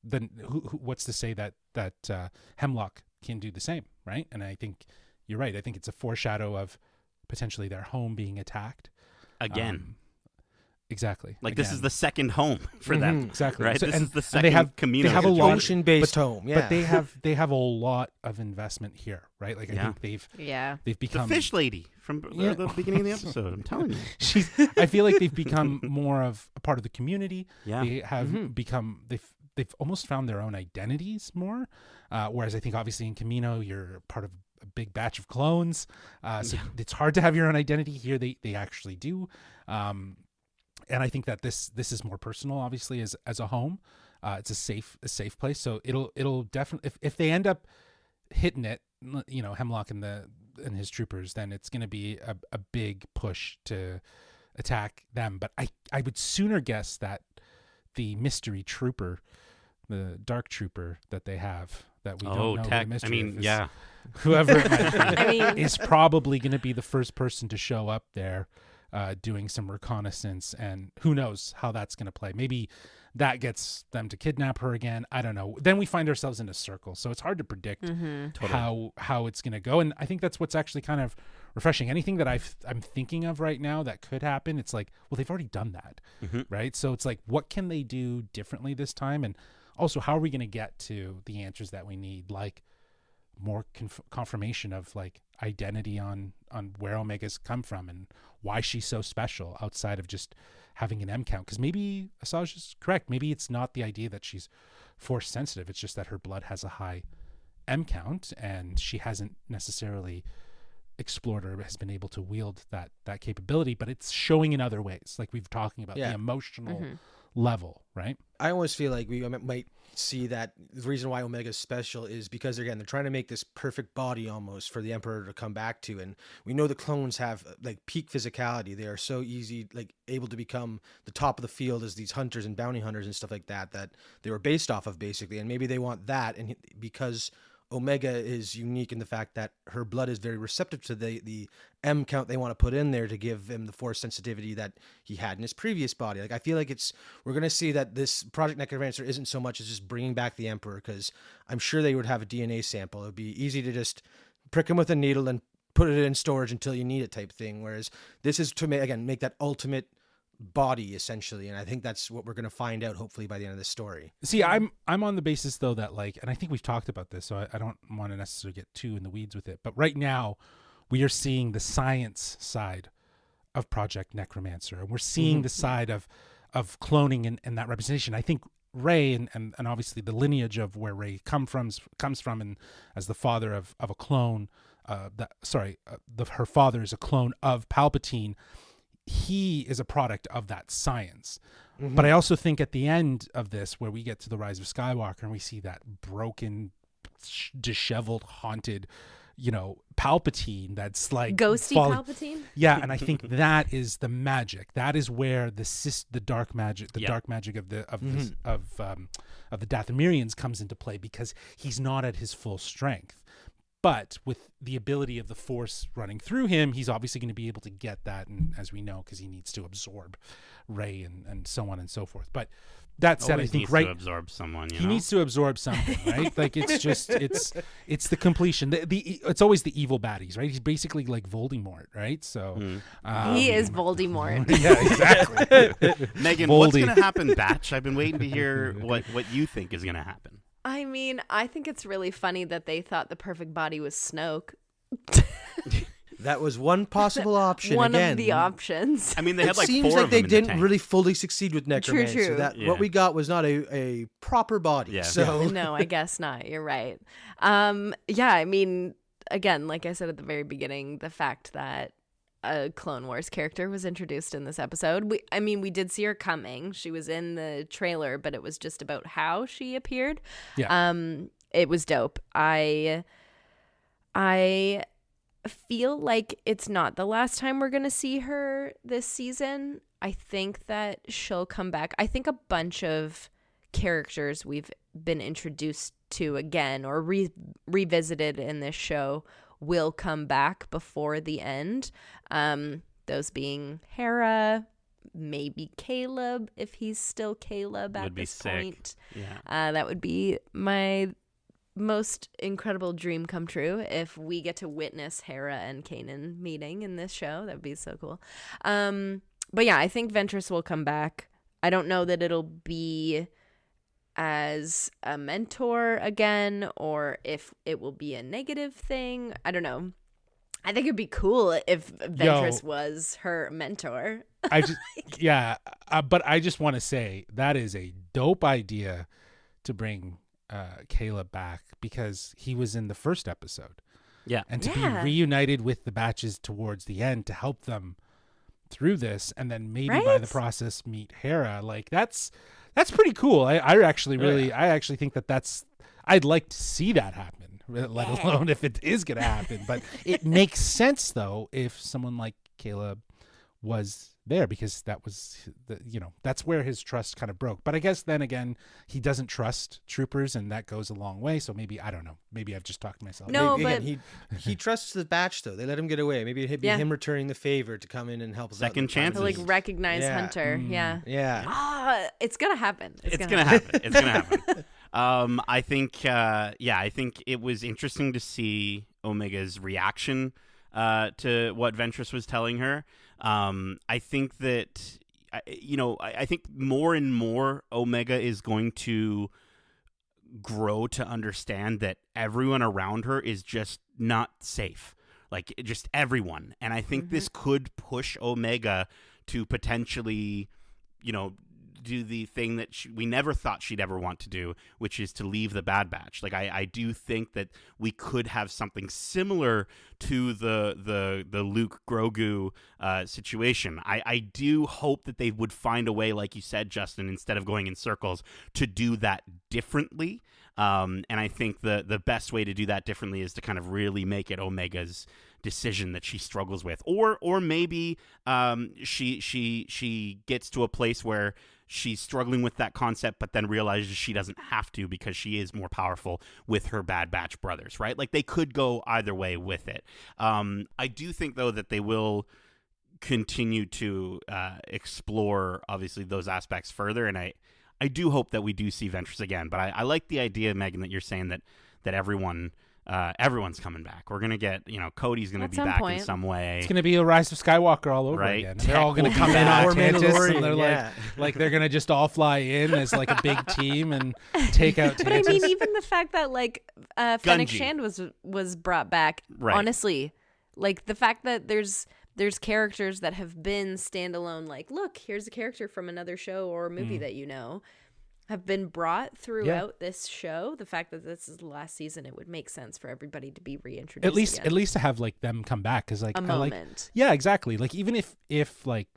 then what's to say that Hemlock can do the same, right? And I think you're right. I think it's a foreshadow of potentially their home being attacked again. Exactly. Like this is the second home for them. Exactly. Right. So, this is the second community. They have a lot ocean-based home. Yeah. But they have a lot of investment here, right? Like I think they've become the fish lady from the beginning of the episode. I'm telling you. I feel like they've become more of a part of the community. Yeah. They have become they've almost found their own identities more. Whereas I think obviously in Camino you're part of a big batch of clones. So it's hard to have your own identity. Here they actually do. And I think that this is more personal, obviously, as a home. It's a safe place. So it'll definitely, if they end up hitting it, Hemlock and his troopers, then it's going to be a big push to attack them. But I would sooner guess that the mystery trooper, the dark trooper that they have, that we don't know the mystery of, whoever it might be, is probably going to be the first person to show up there. Doing some reconnaissance, and who knows how that's going to play. Maybe that gets them to kidnap her again. I don't know. Then we find ourselves in a circle, so it's hard to predict how it's going to go. And I think that's what's actually kind of refreshing. Anything that I'm thinking of right now that could happen, it's like, well, they've already done that, right? So it's like, what can they do differently this time? And also, how are we going to get to the answers that we need? Like more confirmation of like identity on where Omega's come from and why she's so special outside of just having an M count. Because maybe Asajj is correct. Maybe it's not the idea that she's force sensitive. It's just that her blood has a high M count and she hasn't necessarily explored or has been able to wield that capability, but it's showing in other ways, like we've talking about the emotional level, right? I almost feel like we might see that the reason why Omega's special is because, again, they're trying to make this perfect body almost for the Emperor to come back to. And we know the clones have like peak physicality. They are so easy, like able to become the top of the field as these hunters and bounty hunters and stuff like that they were based off of, basically. And maybe they want that. And because Omega is unique in the fact that her blood is very receptive to the M count they want to put in there to give him the force sensitivity that he had in his previous body. Like, I feel like we're going to see that this Project Necromancer isn't so much as just bringing back the Emperor, because I'm sure they would have a DNA sample. It would be easy to just prick him with a needle and put it in storage until you need it type thing. Whereas this is to make that ultimate body essentially, and I think that's what we're going to find out hopefully by the end of this story. See, I'm on the basis though that, like, and I think we've talked about this, so I don't want to necessarily get too in the weeds with it, but right now we are seeing the science side of Project Necromancer, and we're seeing the side of cloning and that representation. I think Rey and obviously the lineage of where Rey comes from, and as the father of a clone, her father is a clone of Palpatine. He is a product of that science. But I also think at the end of this, where we get to the Rise of Skywalker and we see that broken, disheveled, haunted, Palpatine that's like ghosty Palpatine. Yeah, and I think that is the magic. That is where the dark magic, dark magic of the Dathomirians comes into play, because he's not at his full strength. But with the ability of the Force running through him, he's obviously going to be able to get that, and as we know, because he needs to absorb Rey and so on and so forth. But that said, Always I think needs to absorb someone. He needs to absorb something, right? Like it's the completion. It's always the evil baddies, right? He's basically like Voldemort, right? So he is Voldemort. Yeah, exactly. Megan, what's going to happen, Batch? I've been waiting to hear what you think is going to happen. I mean, I think it's really funny that they thought the perfect body was Snoke. That was one possible option. One again. of the options. I mean, they had like seems four like of them they in the didn't tank. really fully succeed with Necromancer. True. So that what we got was not a proper body. Yeah. So No, I guess not. You're right. Yeah, I mean, again, like I said at the very beginning, the fact that a Clone Wars character was introduced in this episode. We did see her coming. She was in the trailer, but it was just about how she appeared. Yeah. It was dope. I feel like it's not the last time we're going to see her this season. I think that she'll come back. I think a bunch of characters we've been introduced to again or revisited in this show will come back before the end. Those being Hera, maybe Caleb, if he's still Caleb at this point. Yeah. That would be my most incredible dream come true if we get to witness Hera and Kanan meeting in this show. That would be so cool. But yeah, I think Ventress will come back. I don't know that it'll be as a mentor again, or if it will be a negative thing. I don't know. I think it'd be cool if Ventress was her mentor. But I just want to say that is a dope idea to bring Caleb back, because he was in the first episode. Yeah. And to be reunited with the Batches towards the end to help them through this, and then maybe by the process meet Hera, like that's pretty cool. I actually think that's I'd like to see that happen, let alone if it is going to happen. But it makes sense though if someone like Caleb was there, because that was that's where his trust kind of broke. But I guess then again, he doesn't trust troopers, and that goes a long way. So maybe, I don't know, maybe I've just talked to myself. No, but again, he trusts the Batch though. They let him get away. Maybe it'd be him returning the favor to come in and help us out. Second chances. like recognize Hunter. Yeah. It's gonna happen. It's gonna happen. It's gonna happen. I think it was interesting to see Omega's reaction to what Ventress was telling her. I think that, I think more and more Omega is going to grow to understand that everyone around her is just not safe. Like, just everyone. And I think this could push Omega to potentially, you know, do the thing that we never thought she'd ever want to do, which is to leave the Bad Batch. Like, I do think that we could have something similar to the Luke Grogu situation. I do hope that they would find a way, like you said, Justin, instead of going in circles, to do that differently. And I think the best way to do that differently is to kind of really make it Omega's decision that she struggles with, or maybe she gets to a place where she's struggling with that concept, but then realizes she doesn't have to because she is more powerful with her Bad Batch brothers, right? Like, they could go either way with it. I do think, though, that they will continue to explore, obviously, those aspects further, and I do hope that we do see Ventress again. But I like the idea, Megan, that you're saying that everyone's coming back. We're gonna get, you know, Cody's gonna be back in some way. It's gonna be a Rise of Skywalker all over again. They're all gonna come in on Tantus, and they're like they're gonna just all fly in as like a big team and take out Tantus. But I mean, even the fact that like Fennec Shand was brought back, honestly, like the fact that there's characters that have been standalone, like, look, here's a character from another show or movie that you know, have been brought throughout this show. The fact that this is the last season, it would make sense for everybody to be reintroduced. At least to have like them come back, because like a moment. Yeah, exactly. Like, even if like,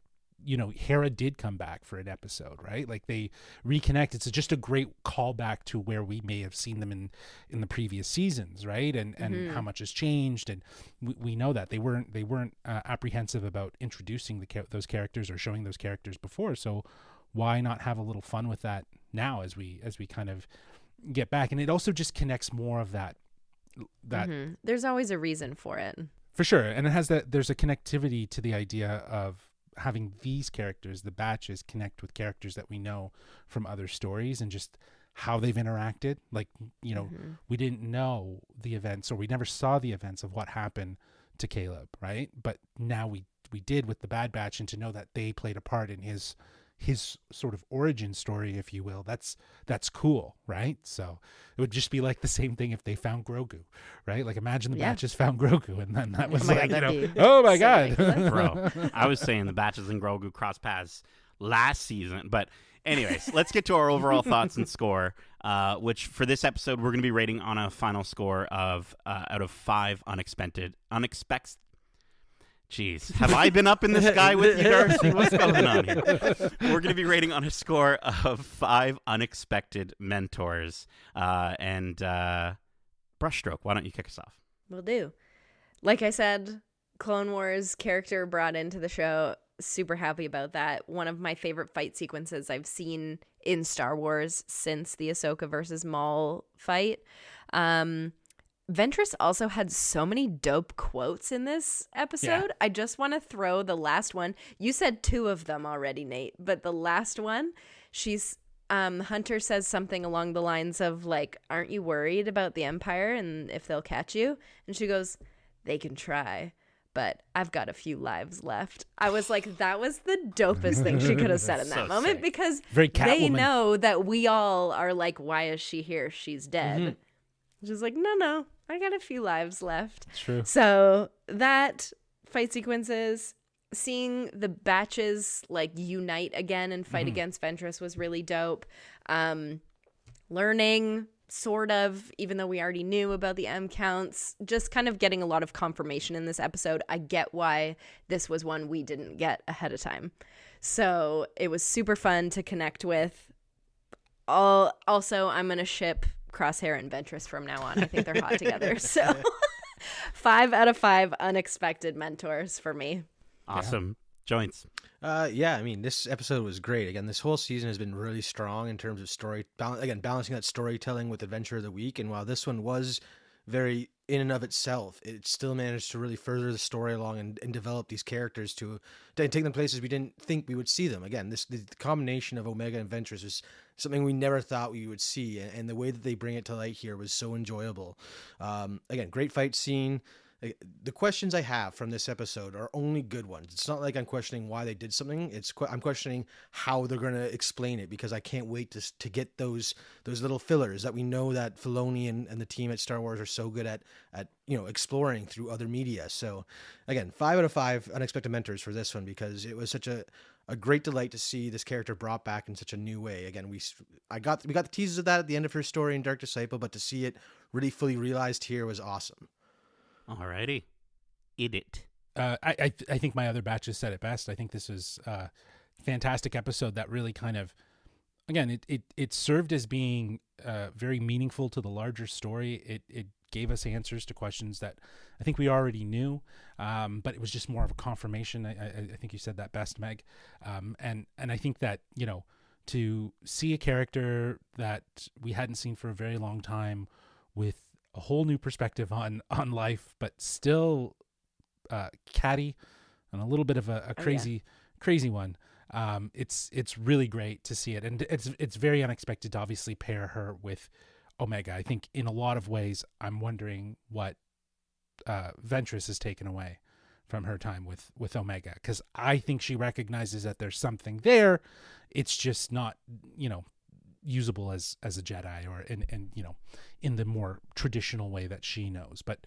you know, Hera did come back for an episode, right? Like, they reconnect. It's just a great callback to where we may have seen them in the previous seasons, right? And how much has changed, and we know that they weren't apprehensive about introducing those characters or showing those characters before. So why not have a little fun with that now as we kind of get back? And it also just connects more of that. There's always a reason for it, for sure, and it has there's a connectivity to the idea of having these characters, the batches, connect with characters that we know from other stories and just how they've interacted. Like, you know, we didn't know the events, or we never saw the events of what happened to Caleb, right? But now we did with the Bad Batch, and to know that they played a part in his sort of origin story, if you will, that's cool, right? So it would just be like the same thing if they found Grogu, right? Like, imagine the Batches found Grogu, and then that was oh my god. Bro, I was saying the Batches and Grogu cross paths last season. But anyways, let's get to our overall thoughts and score, which for this episode we're going to be rating on a final score of out of 5 unexpected. Jeez, have I been up in the sky with you, Darcy? What's going on here? We're going to be rating on a score of 5 unexpected mentors. And Brushstroke, why don't you kick us off? Will do. Like I said, Clone Wars character brought into the show. Super happy about that. One of my favorite fight sequences I've seen in Star Wars since the Ahsoka versus Maul fight. Ventress also had so many dope quotes in this episode. Yeah. I just want to throw the last one. You said 2 of them already, Nate, but the last one, she's Hunter says something along the lines of like, aren't you worried about the Empire and if they'll catch you? And she goes, they can try, but I've got a few lives left. I was like, that was the dopest thing she could have said in that moment, sick. Because they know that we all are like, why is she here? She's dead. She's like, no, I got a few lives left. It's true. So that fight sequences, seeing the batches like unite again and fight against Ventress was really dope. Learning, sort of, even though we already knew about the M counts, just kind of getting a lot of confirmation in this episode. I get why this was one we didn't get ahead of time. So it was super fun to connect with. Also, I'm going to ship Crosshair and Ventress from now on. I think they're hot together. So 5 out of 5 unexpected mentors for me. Awesome. Joints. Yeah, I mean, this episode was great. Again, this whole season has been really strong in terms of story. Balancing that storytelling with Adventure of the Week. And while this one was very in and of itself, it still managed to really further the story along and develop these characters to take them places we didn't think we would see them. Again, the combination of Omega and Ventress is something we never thought we would see, and the way that they bring it to light here was so enjoyable. Again, great fight scene. the questions I have from this episode are only good ones. It's not like I'm questioning why they did something. I'm questioning how they're going to explain it, because I can't wait to get those little fillers that we know that Filoni and the team at Star Wars are so good at exploring through other media. So again, 5 out of 5 unexpected mentors for this one, because it was such a great delight to see this character brought back in such a new way. Again, we got the teasers of that at the end of her story in Dark Disciple, but to see it really fully realized here was awesome. Alrighty. It. I think my other batches said it best. I think this is a fantastic episode that really kind of, again, it served as being very meaningful to the larger story. It gave us answers to questions that I think we already knew, but it was just more of a confirmation. I think you said that best, Meg. And I think that, to see a character that we hadn't seen for a very long time with a whole new perspective on life, but still catty and a little bit of a crazy one. It's really great to see it, and it's very unexpected to obviously pair her with Omega. I think in a lot of ways, I'm wondering what Ventress has taken away from her time with Omega, because I think she recognizes that there's something there. It's just not, usable as a Jedi or in the more traditional way that she knows. But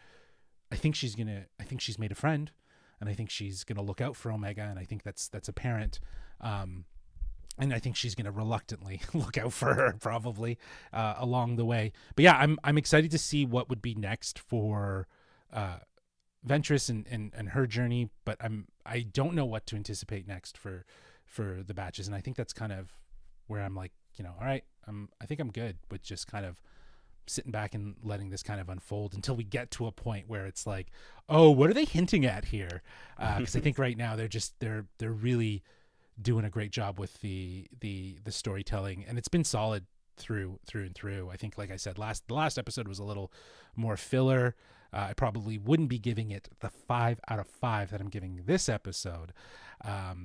I think she's made a friend, and I think she's gonna look out for Omega, and I think that's apparent. And I think she's gonna reluctantly look out for her probably along the way. But yeah, I'm excited to see what would be next for Ventress and her journey. But I don't know what to anticipate next for the batches, and I think that's kind of where I'm like, all right, I think I'm good with just kind of sitting back and letting this kind of unfold until we get to a point where it's like, oh, what are they hinting at here? Because I think right now they're really doing a great job with the storytelling, and it's been solid through and through. I think, like I said, the last episode was a little more filler. I probably wouldn't be giving it the 5 out of 5 that I'm giving this episode,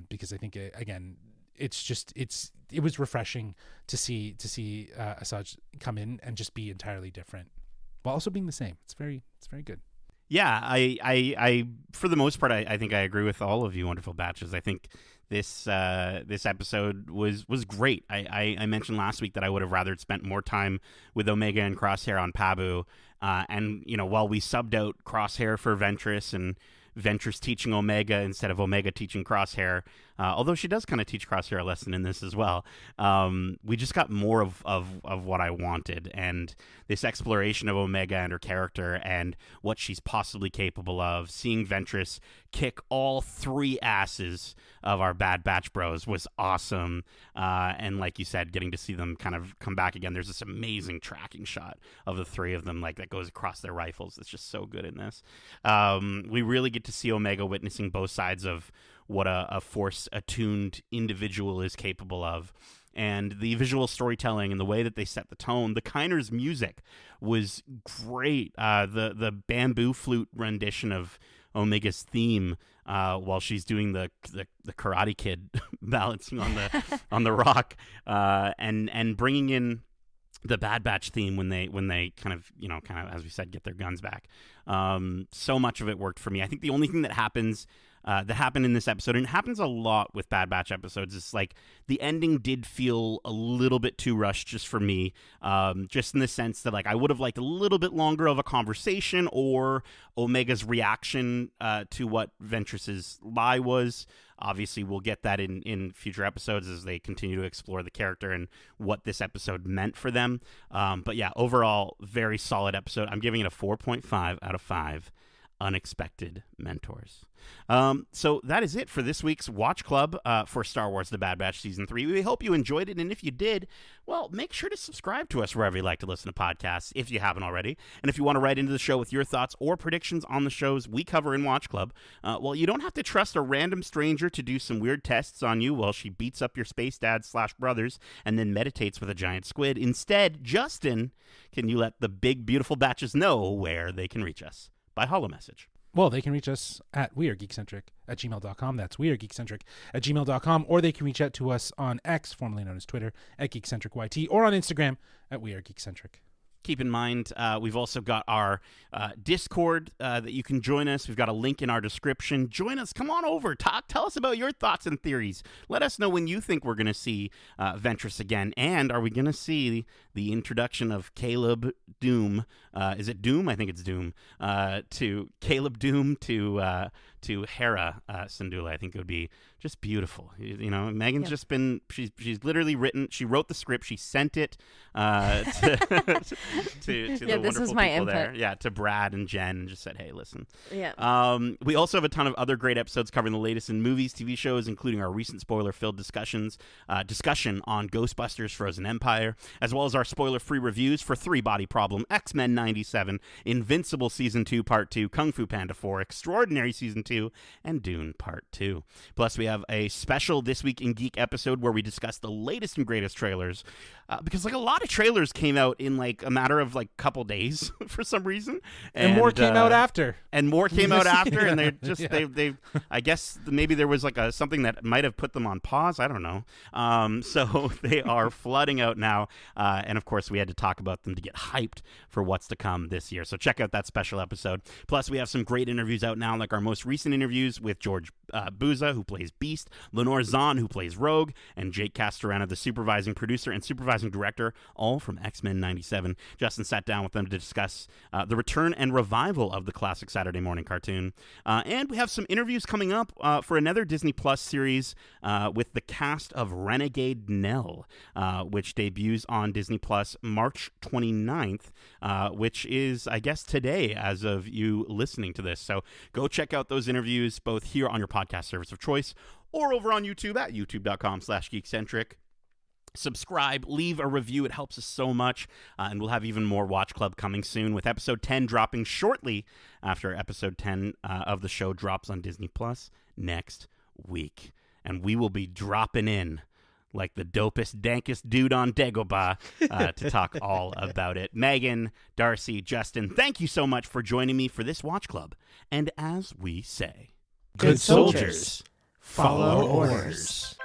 because I think again, it was refreshing to see Asajj come in and just be entirely different while also being the same. It's very good. Yeah, I for the most part, I think I agree with all of you wonderful batches. I think this episode was great. I mentioned last week that I would have rather spent more time with Omega and Crosshair on Pabu, and while we subbed out Crosshair for Ventress and Ventress teaching Omega instead of Omega teaching Crosshair, although she does kind of teach Crosshair a lesson in this as well. We just got more of what I wanted, and this exploration of Omega and her character and what she's possibly capable of. Seeing Ventress kick all 3 asses of our Bad Batch bros was awesome, and like you said, getting to see them kind of come back again. There's this amazing tracking shot of the 3 of them, like that goes across their rifles. It's just so good in this. We really get to see Omega witnessing both sides of what a Force-attuned individual is capable of. And the visual storytelling and the way that they set the tone. The Kiner's music was great. The bamboo flute rendition of Omega's theme while she's doing the Karate Kid balancing on the rock, and bringing in the Bad Batch theme when they kind of as we said, get their guns back. So much of it worked for me. I think the only thing that happened in this episode, and it happens a lot with Bad Batch episodes, is like the ending did feel a little bit too rushed just for me, just in the sense that like I would have liked a little bit longer of a conversation or Omega's reaction to what Ventress's lie was. Obviously, we'll get that in future episodes as they continue to explore the character and what this episode meant for them. But yeah, overall, very solid episode. I'm giving it a 4.5 out of 5 unexpected mentors. So that is it for this week's Watch Club for Star Wars The Bad Batch Season 3. We hope you enjoyed it, and if you did, well, make sure to subscribe to us wherever you like to listen to podcasts, if you haven't already. And if you want to write into the show with your thoughts or predictions on the shows we cover in Watch Club, well, you don't have to trust a random stranger to do some weird tests on you while she beats up your space dad/brothers and then meditates with a giant squid. Instead, Justin, can you let the big, beautiful batches know where they can reach us? By holo message. Well, they can reach us at wearegeekcentric@gmail.com. That's wearegeekcentric@gmail.com. Or they can reach out to us on X, formerly known as Twitter, @geekcentricyt, or on Instagram @wearegeekcentric. Keep in mind, we've also got our Discord that you can join us. We've got a link in our description. Join us. Come on over. Tell us about your thoughts and theories. Let us know when you think we're going to see Ventress again. And are we going to see the introduction of Caleb Doom? Is it Doom? I think it's Doom. To Caleb Doom to Hera Syndulla. I think it would be just beautiful. You know, Megan's just been, she's literally written, she wrote the script, she sent it to the wonderful people there. Yeah, to Brad and Jen, and just said, hey, listen. Yeah. We also have a ton of other great episodes covering the latest in movies, TV shows, including our recent spoiler-filled discussion on Ghostbusters Frozen Empire, as well as our spoiler-free reviews for Three Body Problem, X-Men 97, Invincible Season 2 Part 2, Kung Fu Panda 4, Extraordinary Season 2, and Dune Part 2. Plus, we have a special This Week in Geek episode where we discuss the latest and greatest trailers, because like a lot of trailers came out in like a matter of like a couple days for some reason, and more came out after, and they're just they I guess maybe there was like something that might have put them on pause. I don't know. So they are flooding out now, and of course we had to talk about them to get hyped for what's to come this year. So check out that special episode. Plus we have some great interviews out now, like our most recent interviews with George Buza, who plays Beast, Lenore Zahn, who plays Rogue, and Jake Castorena, the supervising producer and supervising director, all from X-Men 97. Justin sat down with them to discuss the return and revival of the classic Saturday morning cartoon. And we have some interviews coming up for another Disney Plus series with the cast of Renegade Nell, which debuts on Disney Plus March 29th, which is, I guess, today as of you listening to this. So go check out those interviews both here on your podcast service of choice or over on YouTube at youtube.com/geekcentric. Subscribe, leave a review. It helps us so much. And we'll have even more Watch Club coming soon, with episode 10 dropping shortly after episode 10 of the show drops on Disney Plus next week. And we will be dropping in like the dopest, dankest dude on Dagobah to talk all about it. Megan, Darcy, Justin, thank you so much for joining me for this Watch Club. And as we say, good soldiers follow orders.